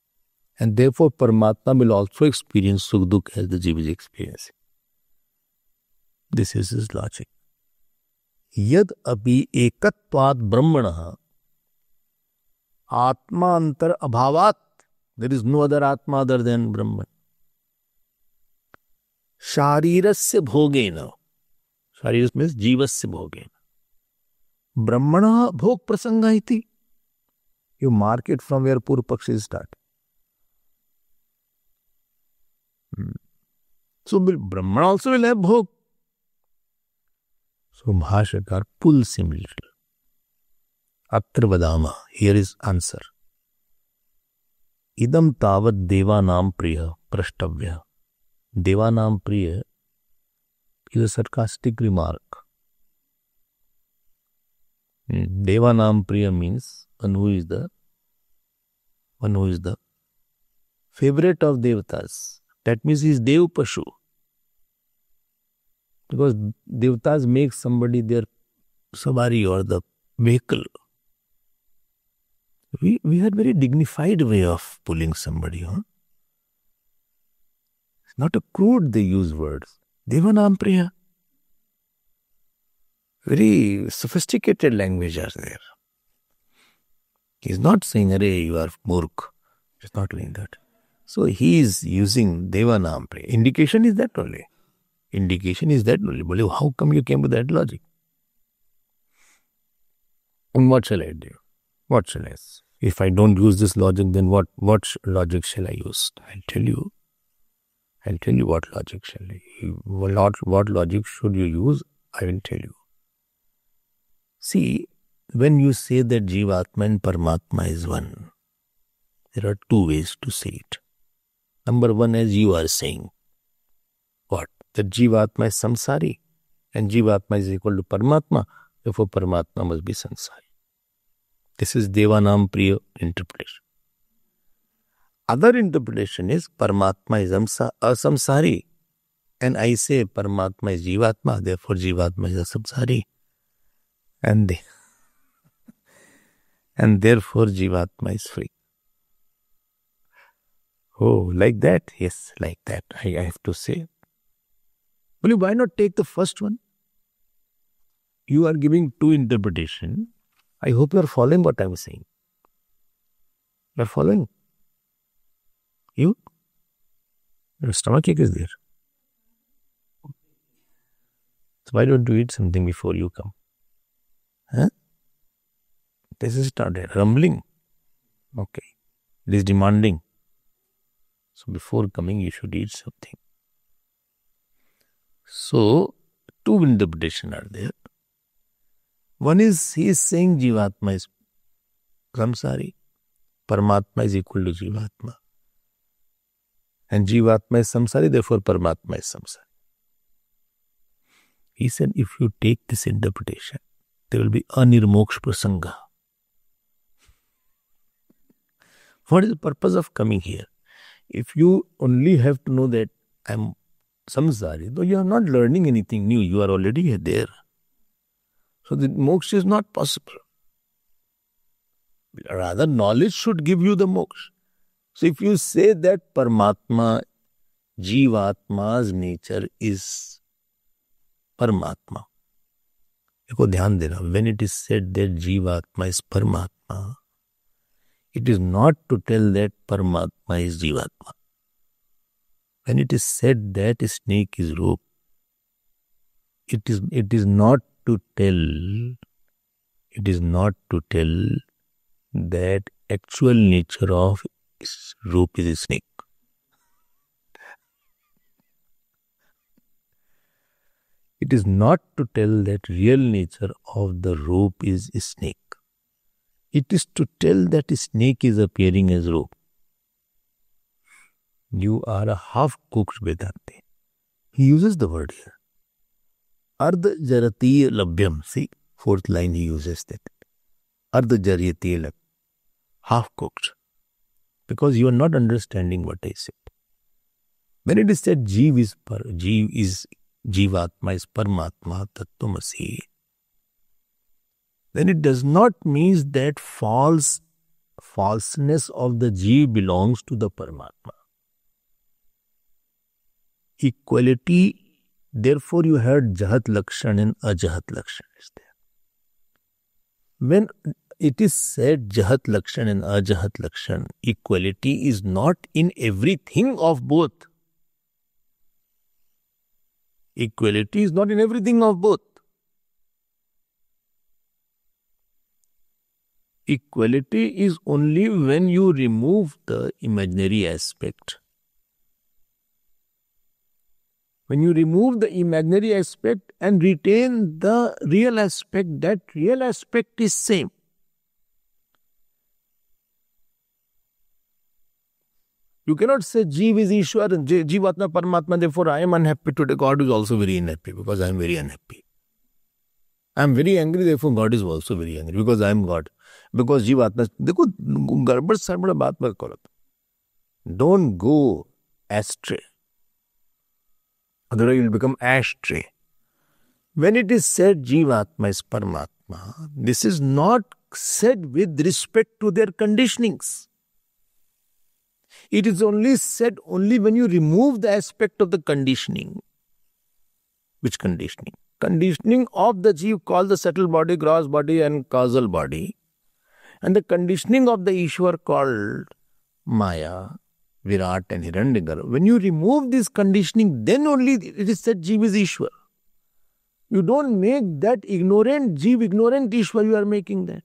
And therefore Paramatma will also experience Sukh Dukh as the Jiva is experiencing. This is his logic. Yad api ekatvad brahmana atma antar abhavat. There is no other Atma other than Brahman. Sharirasya bhogena. Shariras means Jivasya bhogena. Brahmana bhog prasanga iti. You mark it from where Purupaksh start. So Brahman also will have bhog. So Bhashakar pulls him little. Atra vadama. Here is answer. Idam tavat devanam priya prashtavya. Devanam priya is a sarcastic remark. Devanam priya means one who is the favorite of devatas. That means he is Dev Pashu. Because devatas make somebody their savari or the vehicle. We had very dignified way of pulling somebody. Huh? It's not a crude they use words. Devanam priya. Very sophisticated language are there. He's not saying, Arey, you are murk. He's not doing that. So he is using Devanam priya. Indication is that only. How come you came to that logic? And what shall I do? What shall I say? If I don't use this logic, then what logic shall I use? I'll tell you what logic shall I use. What logic should you use? I will tell you. See, when you say that Jivatma and Paramatma is one, there are two ways to say it. Number one, as you are saying, what? That Jivatma is samsari and Jivatma is equal to Paramatma, therefore Paramatma must be samsari. This is Devanam Priya interpretation. Other interpretation is Paramatma is asamsari and I say Paramatma is Jivatma, therefore Jivatma is asamsari. And therefore Jivatma is free. Oh, like that? Yes, like that. I have to say. Well, why not take the first one? You are giving two interpretations. I hope you are following what I am saying. You are following? You? Your stomach ache is there. So why don't you eat something before you come? Huh? This is started rumbling. Okay. It is demanding. So before coming, you should eat something. So, two interpretations are there. One is, he is saying Jivatma is samsari, Paramatma is equal to Jivatma. And Jivatma is samsari, therefore Paramatma is samsari. He said, if you take this interpretation, there will be anirmoksha prasanga. What is the purpose of coming here? If you only have to know that I am samsari, though you are not learning anything new, you are already there. So the moksha is not possible. Rather, knowledge should give you the moksha. So if you say that Paramatma, Jivatma's nature is Paramatma. When it is said that Jivatma is Paramatma, it is not to tell that Paramatma is Jivatma. When it is said that a snake is rope, it is not to tell that actual nature of rope is a snake. It is not to tell that real nature of the rope is a snake. It is to tell that a snake is appearing as rope. You are a half-cooked Vedanta. He uses the word here. Ardha jarati labhyam. See, fourth line he uses that. Ardha jarati labhyam. Half-cooked. Because you are not understanding what I said. When it is said Jivatma is Paramatma Tattvamasi, then it does not mean that falseness of the Jiv belongs to the Paramatma. Equality, therefore you heard Jahat Lakshan and Ajahat Lakshan is there. When it is said Jahat Lakshan and Ajahat Lakshan, equality is not in everything of both. Equality is not in everything of both. Equality is only when you remove the imaginary aspect. When you remove the imaginary aspect and retain the real aspect, that real aspect is same. You cannot say Jeev is Ishwar, Jivatma Paramatma, therefore I am unhappy today. God is also very unhappy because I am very unhappy. I am very angry, therefore God is also very angry because I am God. Because Jivatma, देखो गड़बड़ सड़बड़ बात मत करो. Don't go astray. Otherwise you will become ashtray. When it is said Jivatma is Paramatma, this is not said with respect to their conditionings. It is only said only when you remove the aspect of the conditioning. Which conditioning? Conditioning of the Jeev called the subtle body, gross body and causal body. And the conditioning of the Ishwar called Maya, Virat and Hiranyagarba. When you remove this conditioning, then only it is said Jeev is Ishwar. You don't make that ignorant Jeev, ignorant Ishwar, you are making that.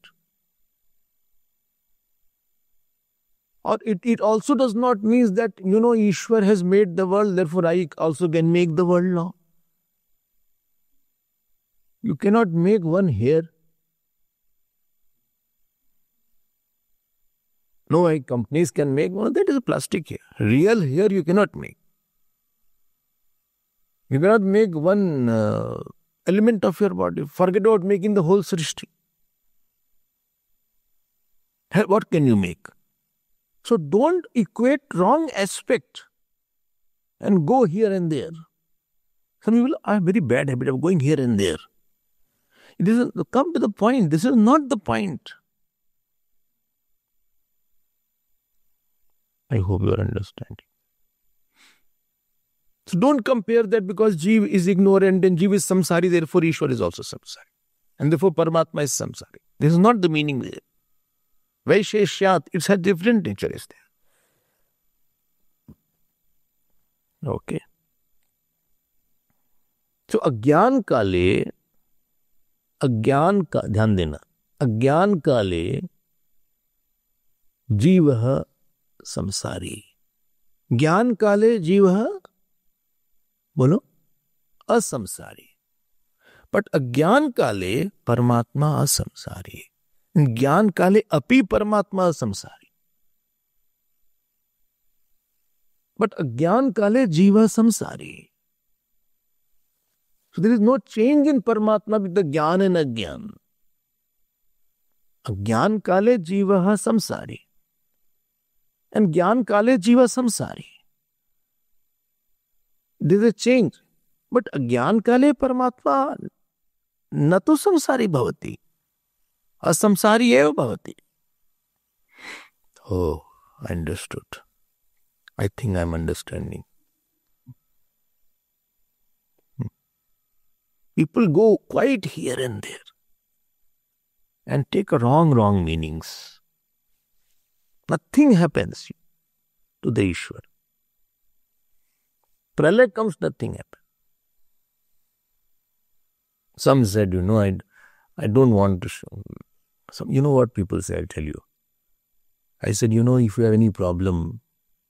Or it also does not mean that, Ishwar has made the world, therefore I also can make the world now. You cannot make one hair. No, companies can make one. That is a plastic hair. Real hair you cannot make. You cannot make one element of your body. Forget about making the whole Srishti. What can you make? So don't equate wrong aspect and go here and there. Some people have a very bad habit of going here and there. It isn't come to the point. This is not the point. I hope you are understanding. So don't compare that because Jeev is ignorant and Jeev is samsari, therefore Ishwar is also samsari. And therefore Paramatma is samsari. This is not the meaning there. Vaisheshyat, it's a different nature is there. Okay. So अज्ञान काले, ध्यान देना, अज्ञान काले जीवः संसारी, ज्ञान काले जीवः बोलो असंसारी, बट अज्ञान काले परमात्मा असंसारी, ज्ञान काले अपि परमात्मा असंसारी, बट अज्ञान काले जीव संसारी. So there is no change in Paramatma with the Jnana and Ajnana. Ajnana kale jiva samsari. And Jnana kale jiva samsari. There is a change. But Ajnana kale Paramatma na to samsari bhavati. Asamsari eva bhavati. Oh, I understood. I think I am understanding. People go quite here and there and take a wrong meanings. Nothing happens to the Ishwar. Pralaya comes, nothing happens. Some said, I don't want to show. You know what people say, I'll tell you. I said, if you have any problem,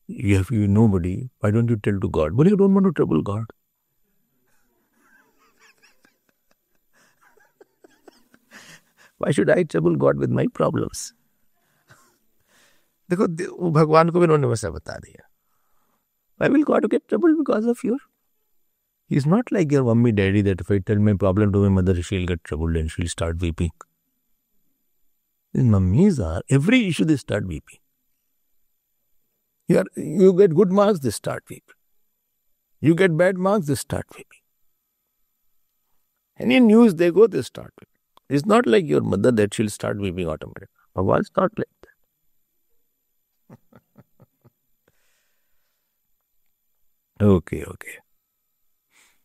you have nobody, why don't you tell to God? But you don't want to trouble God. Why should I trouble God with my problems? देखो भगवान को भी उन्होंने वैसा बता दिया. Why will God get troubled because of you? He's not like your mummy daddy that if I tell my problem to my mother, she'll get troubled and she'll start weeping. These mummies are, every issue they start weeping. You get good marks, they start weeping. You get bad marks, they start weeping. Any news they go, they start weeping. It's not like your mother that she'll start weeping automatically. Bhagwan's not like that. Okay.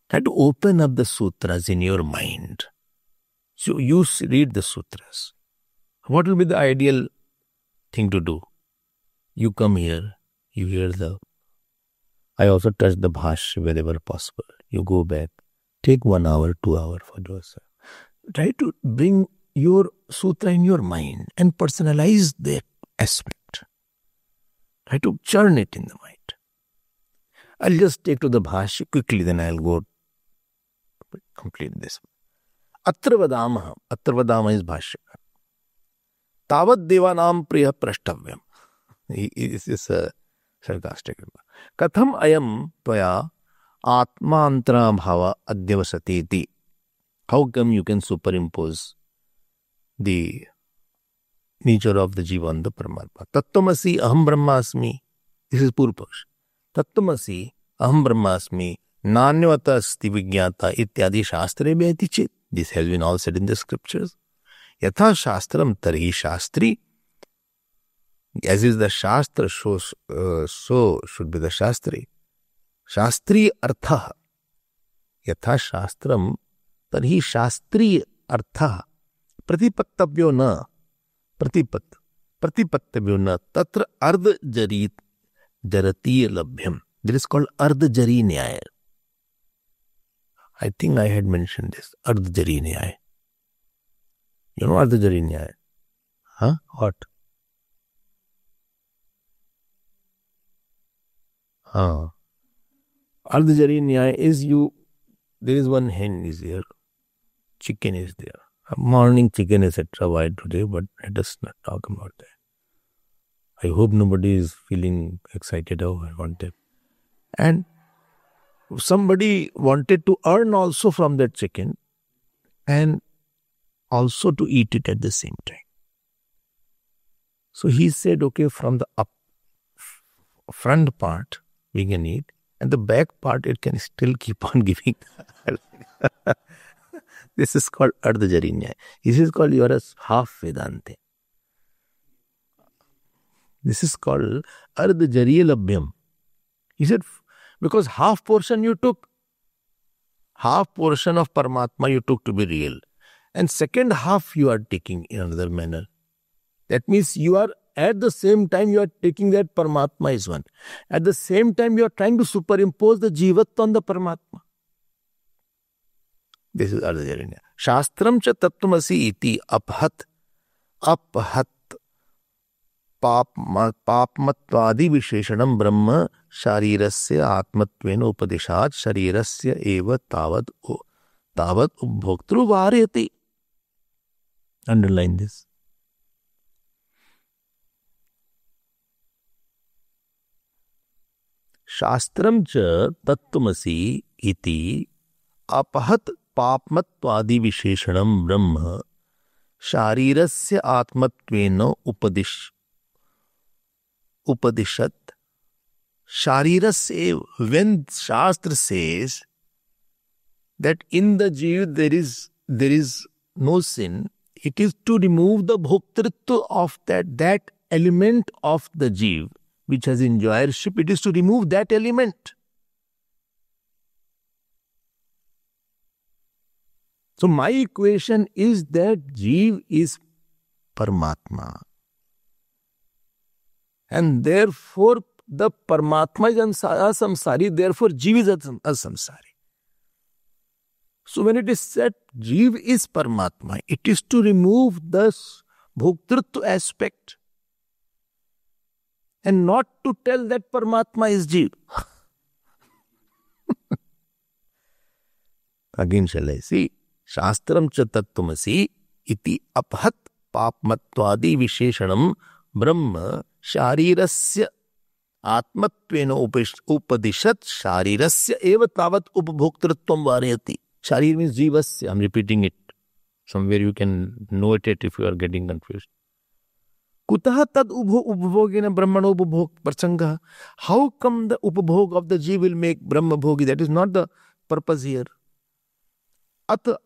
Try to open up the sutras in your mind. So you read the sutras. What will be the ideal thing to do? You come here, you hear I also touch the bhashya wherever possible. You go back, take 1 hour, 2 hours for yourself. Try to bring your sutra in your mind and personalize that aspect. Try to churn it in the mind. I'll just take to the bhashya quickly, then I'll go complete this. Atra vadama is bhashya. Tavad devanam priya prashtavyam. This is sarcastic. Katham ayam tvaya atmantra bhava adyavasati iti. How come you can superimpose the nature of the jiva on the Paramatma? Tattvamasi aham brahmasmi. This is Purupaksh. Tattvamasi aham brahmasmi nanyavata asti vijnata ityadi shastre bheti chit. This has been all said in the scriptures. Yatha shastram tarhi shastri. As is the shastra, so should be the shastri. Shastri artha. Yatha shastram tarhi shastri artha. Pratipattavyo na. Pratipattavyo na. Tatra ardha jarati labhyam. This is called ardha jari nyaya. I think I had mentioned this. Ardha jari nyaya. You know ardha jari nyaya? Huh? What? Ardha jari nyaya is there is one hen is there, chicken is there. Morning chicken, etc. Why today, but let us not talk about that. I hope nobody is feeling excited or wanted. And somebody wanted to earn also from that chicken and also to eat it at the same time. So he said, okay, from the front part we can eat, and the back part it can still keep on giving. This is called Ardha Jari Nyaya. This is called you are a half Vedante. This is called Ardha Jari Labhyam. He said, because half portion you took, half portion of Paramatma you took to be real, and second half you are taking in another manner. That means you are at the same time you are taking that Paramatma is one. At the same time you are trying to superimpose the Jivat on the Paramatma. This is Ardha Jari Nyaya. Shastram cha tattvamasi iti aphat papmatvadi visheshanam brahma sharirasya atmatvena upadishat sharirasya eva tavad ubhoktru varayati. Underline this. Shastram cha tattvamasi iti apahat papmatvadi visheshanam brahma sharirasya atmatvena upadishat. Sharirasya, when Shastra says that in the Jiva there is no sin, it is to remove the bhoktritva of that element of the Jiva which has enjoyership. It is to remove that element. So my equation is that Jiva is Paramatma. And therefore the Paramatma is asamsari, therefore Jiva is asamsari. So when it is said Jiva is Paramatma, it is to remove the bhoktritva aspect and not to tell that Paramatma is Jiva. Again shall I see? Shastram cha tattvamasi iti aphat papmatvadi visheshanam brahma sharirasya atmatvena upadishat sharirasya eva tavat upabhoktritvam varayati. Sharir means jivasya. I am repeating it. Somewhere you can note it if you are getting confused. Kutaha tad upabhogena brahmano upabhog prasanga. How come the upabhog of the jiva will make brahma bhogi? That is not the purpose here. Atha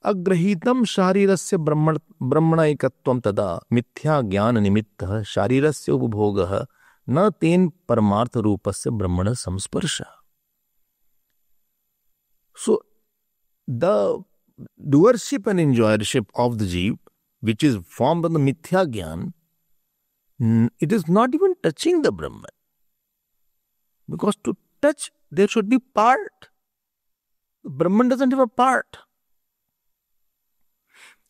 agrahitam sharirasya brahmanaikatvam tada mithya jnana nimittah sharirasya upabhogah na ten paramartha rupasya brahmana samsparsha. So the doership and enjoyership of the jiva, which is formed on the mithya jnana, it is not even touching the Brahman. Because to touch, there should be part. The Brahman doesn't have a part.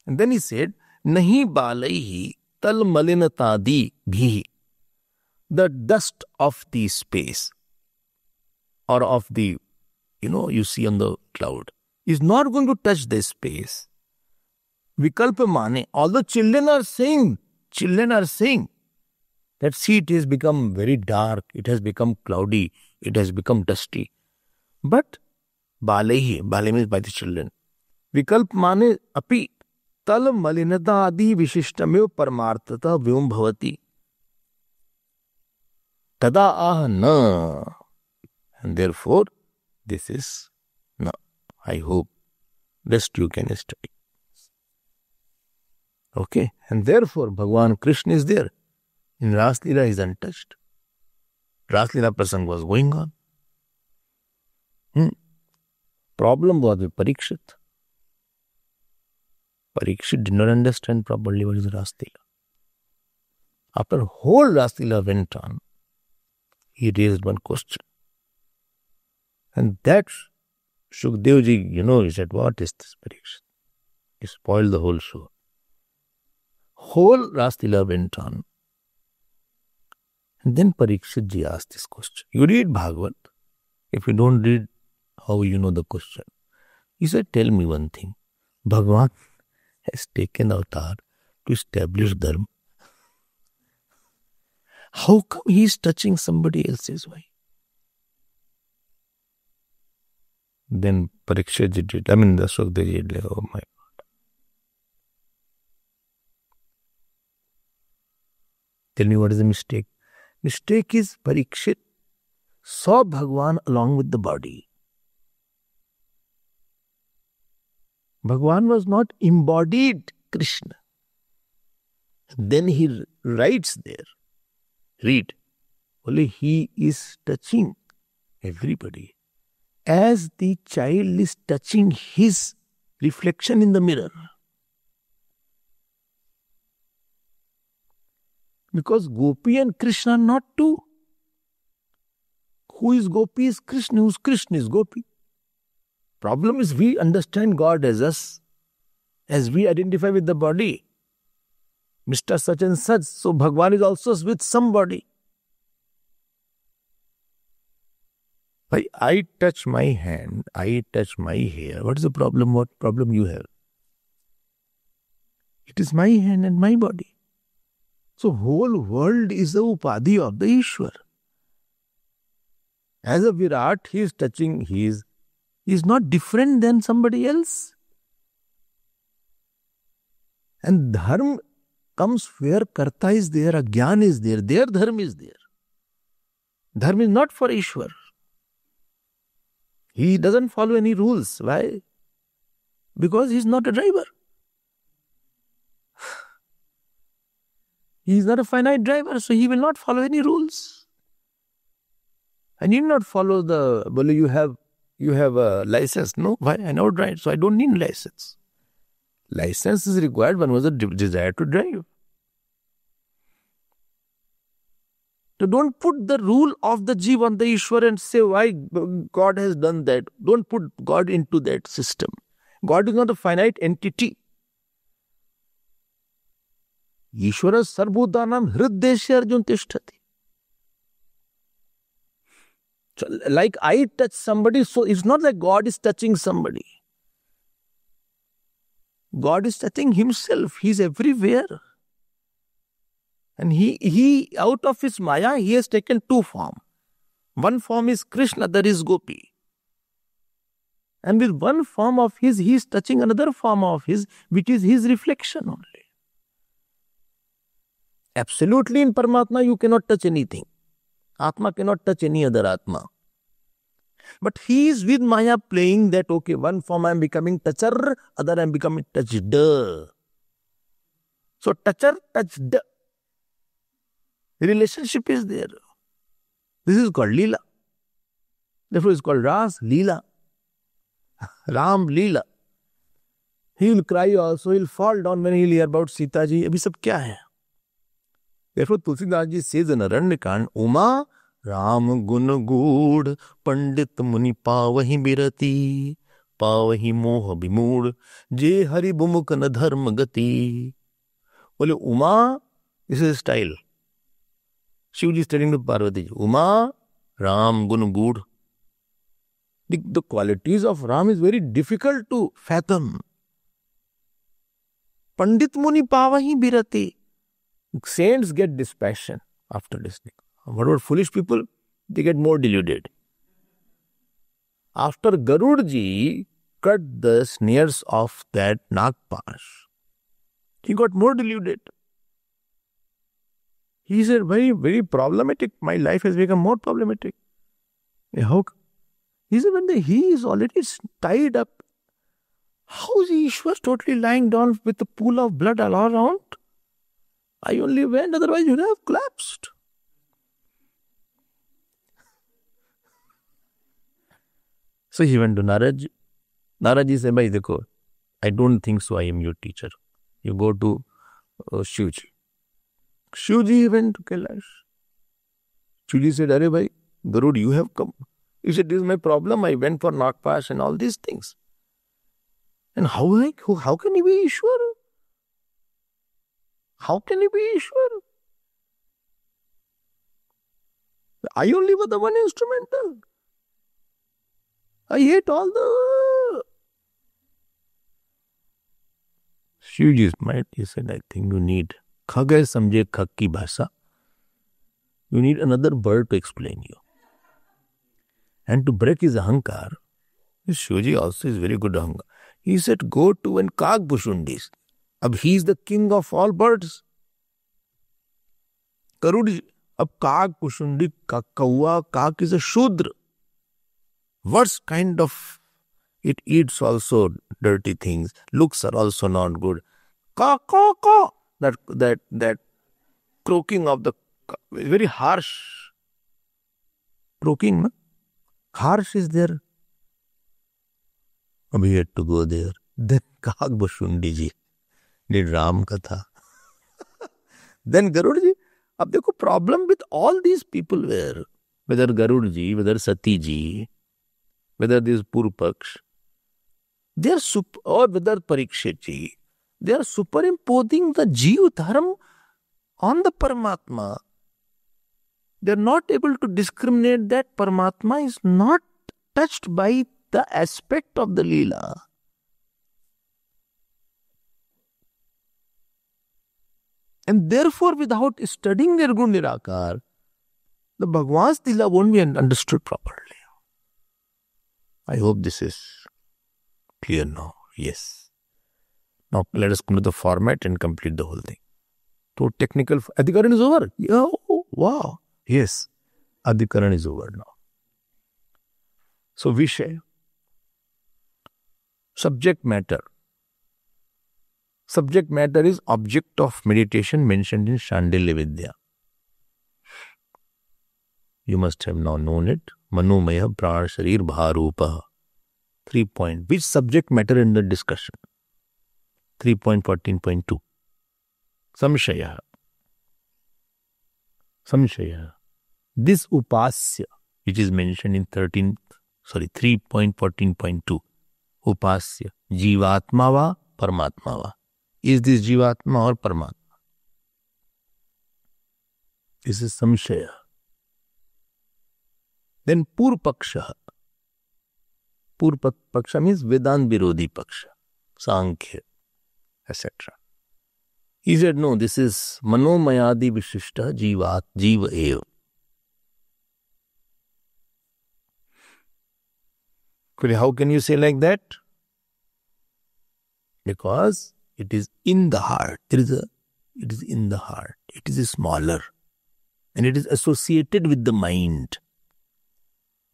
And then he said, Nahi balaihi tal malinatadi bhi. The dust of the space or of the, you see on the cloud is not going to touch this space. Vikalpa mane, although children are saying, That seat has become very dark, it has become cloudy, it has become dusty. But bale means by the children. Vikalp mane api tal malinata adi vishishtamayo paramartata vyom bhavati. Tada ah na. And therefore, this is na. I hope rest you can study. Okay, and therefore Bhagwan Krishna is there. In Ras Leela is untouched. Ras Leela Prasang was going on. Problem was with Parikshit. Parikshit did not understand properly what is Ras Leela. After whole Ras Leela went on, he raised one question. And that Shukdev ji, he said, what is this Parikshit? He spoiled the whole show. Whole Ras Leela went on. And then Parikshit ji asked this question. You read Bhagavad. If you don't read, how you know the question? He said, tell me one thing. Bhagwan has taken avatar to establish dharma. How come he is touching somebody else's wife? Then Parikshit ji did. the Shukdev ji did. Oh my God. Tell me what is the mistake? Mistake is Parikshit saw Bhagwan along with the body. Bhagwan was not embodied Krishna. Then he writes there. Read. Only he is touching everybody. As the child is touching his reflection in the mirror. Because Gopi and Krishna are not two. Who is Gopi is Krishna, who is Krishna is Gopi. Problem is we understand God as us, as we identify with the body. Mr. Such and such, so Bhagwan is also with somebody. I touch my hand, I touch my hair. What is the problem? What problem you have? It is my hand and my body. So whole world is the upadhi of the Ishwar. As a Virat, he is touching, he is not different than somebody else. And dharma comes where karta is there, agyan is there, their dharma is there. Dharma is not for Ishwar. He doesn't follow any rules. Why? Because he is not a driver. He is not a finite driver, so he will not follow any rules. I need not follow you have a license. No, why? I know drive, so I don't need license. License is required when was a desire to drive. So don't put the rule of the Jeev on the Ishwar and say why God has done that. Don't put God into that system. God is not a finite entity. Ishwara sarvbhutanam hriddesya arjun tishtati. So like I touch somebody, so it's not like God is touching somebody. God is touching himself. He is everywhere. And he out of his Maya, he has taken two forms. One form is Krishna, that is Gopi. And with one form of his, he is touching another form of his, which is his reflection only. Absolutely in Paramatma, you cannot touch anything. Atma cannot touch any other Atma. But he is with Maya playing that, okay, one form I am becoming toucher, other I am becoming touched. So toucher, touched. The relationship is there. This is called Leela. Therefore it is called Ras Leela. Ram Leela. He will cry also, he will fall down when he will hear about Sita ji. Abhi sab kya hai? Therefore Tulsidas ji says in Aranyakand, Uma Ram gun good pandit muni pavahi birati pavahi moha bimud je hari bumuk na dharma gati. Bole Uma, this is style. Shivji is telling to Parvati ji, Uma Ram gun good. The qualities of Ram is very difficult to fathom. Pandit muni pavahi birati. Saints get dispassion. after listening. What about foolish people? They get more deluded. After Garudji cut the snares of that Nagpash, he got more deluded. He said, very, very problematic. My life has become more problematic. How? He said, when he is already tied up, how is Ishwar totally lying down with a pool of blood all around? I only went, otherwise you would have collapsed. So he went to Naradji. Naradji said, Bhai, dekho, I don't think so, I am your teacher. You go to Shivji. Shivji went to Kailash. Shivji said, Arey bhai, Garud, you have come. He said, this is my problem. I went for Nagpash and all these things. And how can he be Ishwar? How can he be Ishwar? I only was the one instrumental. I hate all the... Shivji's mind, he said, I think you need Khagai samjhe khak ki bhasha. You need another bird to explain you. And to break his ahankar, Shivji also is very good ahankar. He said, go to an Kag Bushundis. Ab he is the king of all birds. Garud, ab Kag Bushundi, Kaua, Kag is a Shudra. What kind of, it eats also dirty things. Looks are also not good. Ka, ka, ka. That croaking of the, very harsh croaking, no? Harsh is there. We had to go there. Then Kag Bushundi ji did Ram Katha. Then Garud ji, ab dekho problem with all these people were, whether Garud ji, whether Sati ji, whether this Purupaksh, they are or whether Parikshit ji, they are superimposing the Jeev Dharma on the Paramatma. They are not able to discriminate that Paramatma is not touched by the aspect of the Leela. And therefore, without studying their Gun Nirakar, the Bhagwan's Leela won't be understood properly. I hope this is clear now. Yes. Now let us come to the format and complete the whole thing. So technical, Adhikaran is over. Oh, wow. Yes, Adhikaran is over now. So Vishay, subject matter. Subject matter is object of meditation mentioned in Shandilya Vidya. You must have now known it. Manomaya Prana Sharir Bharupa. 3 point. Which subject matter in the discussion? 3.14.2. Samshaya. Samshaya. This upasya, which is mentioned in 3.14.2. Upasya. Jivatma va Paramatma va. Is this Jivatma or Paramatma? This is Samshaya. Then Purpaksha. Purpaksha means Vedant Virodhi Paksha. Sankhya, etc. He said, no, this is Manomayadi Vishishta Jiva Eva. How can you say like that? Because it is in the heart. It is in the heart. It is smaller. And it is associated with the mind.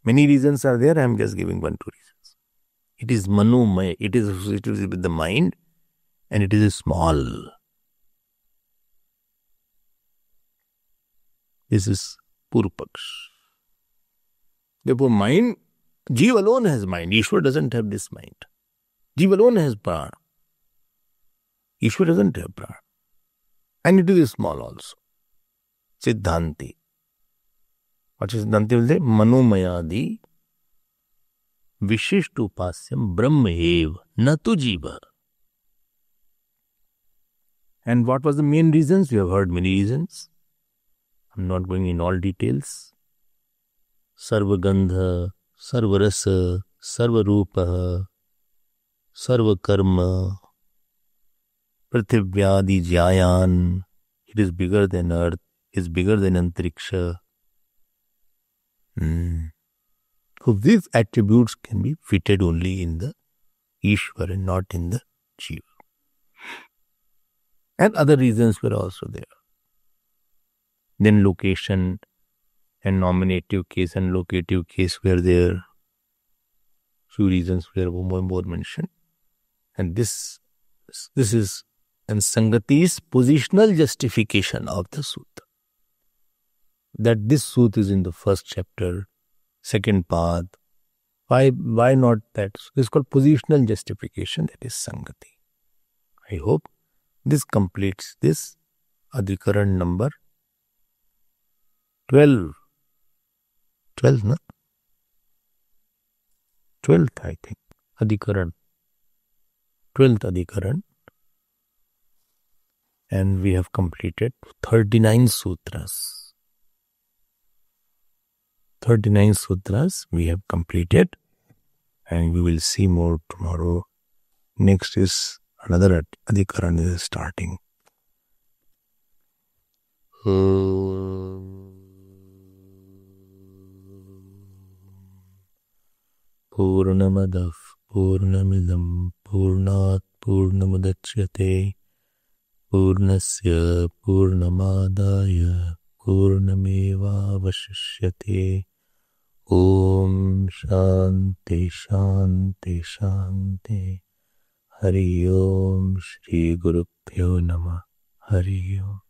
Many reasons are there. I am just giving 1-2 reasons. It is manomaya. It is associated with the mind. And it is small. This is Purupaksh. Therefore, mind, Jeev alone has mind. Ishwar doesn't have this mind. Jeev alone has prana. Ishwar doesn't have prana. And it is small also. Siddhanti. What is Siddhanti will say? Manomayadi Vishishtupasyam Brahmaev Natu Jiva. And what was the main reasons? You have heard many reasons. I'm not going in all details. Sarvagandha, Sarvarasa, Sarvarupa, Sarvakarma, Prithivyadi Jayan. It is bigger than earth. is bigger than Antariksha. So these attributes can be fitted only in the Ishwar and not in the Jiva. And other reasons were also there. Then location and nominative case and locative case were there. Few reasons were more mentioned. And this is, and Sangati is positional justification of the Sutta. That this Sutta is in the first chapter, second path. Why not that? So this is called positional justification, that is Sangati. I hope this completes this Adhikaran number 12. 12, no? 12th, I think. Adhikaran. 12th Adhikaran. And we have completed 39 sutras. 39 sutras we have completed. And we will see more tomorrow. Next is another Adhikaran is starting. Purnamadav Purnamidam Purnat Purnamudachyate Purnasya Purnamadaya Purnameva Vashishyate. Om Shanti Shanti Shanti. Hari Om Shri Gurubhyo Namah. Hari Om.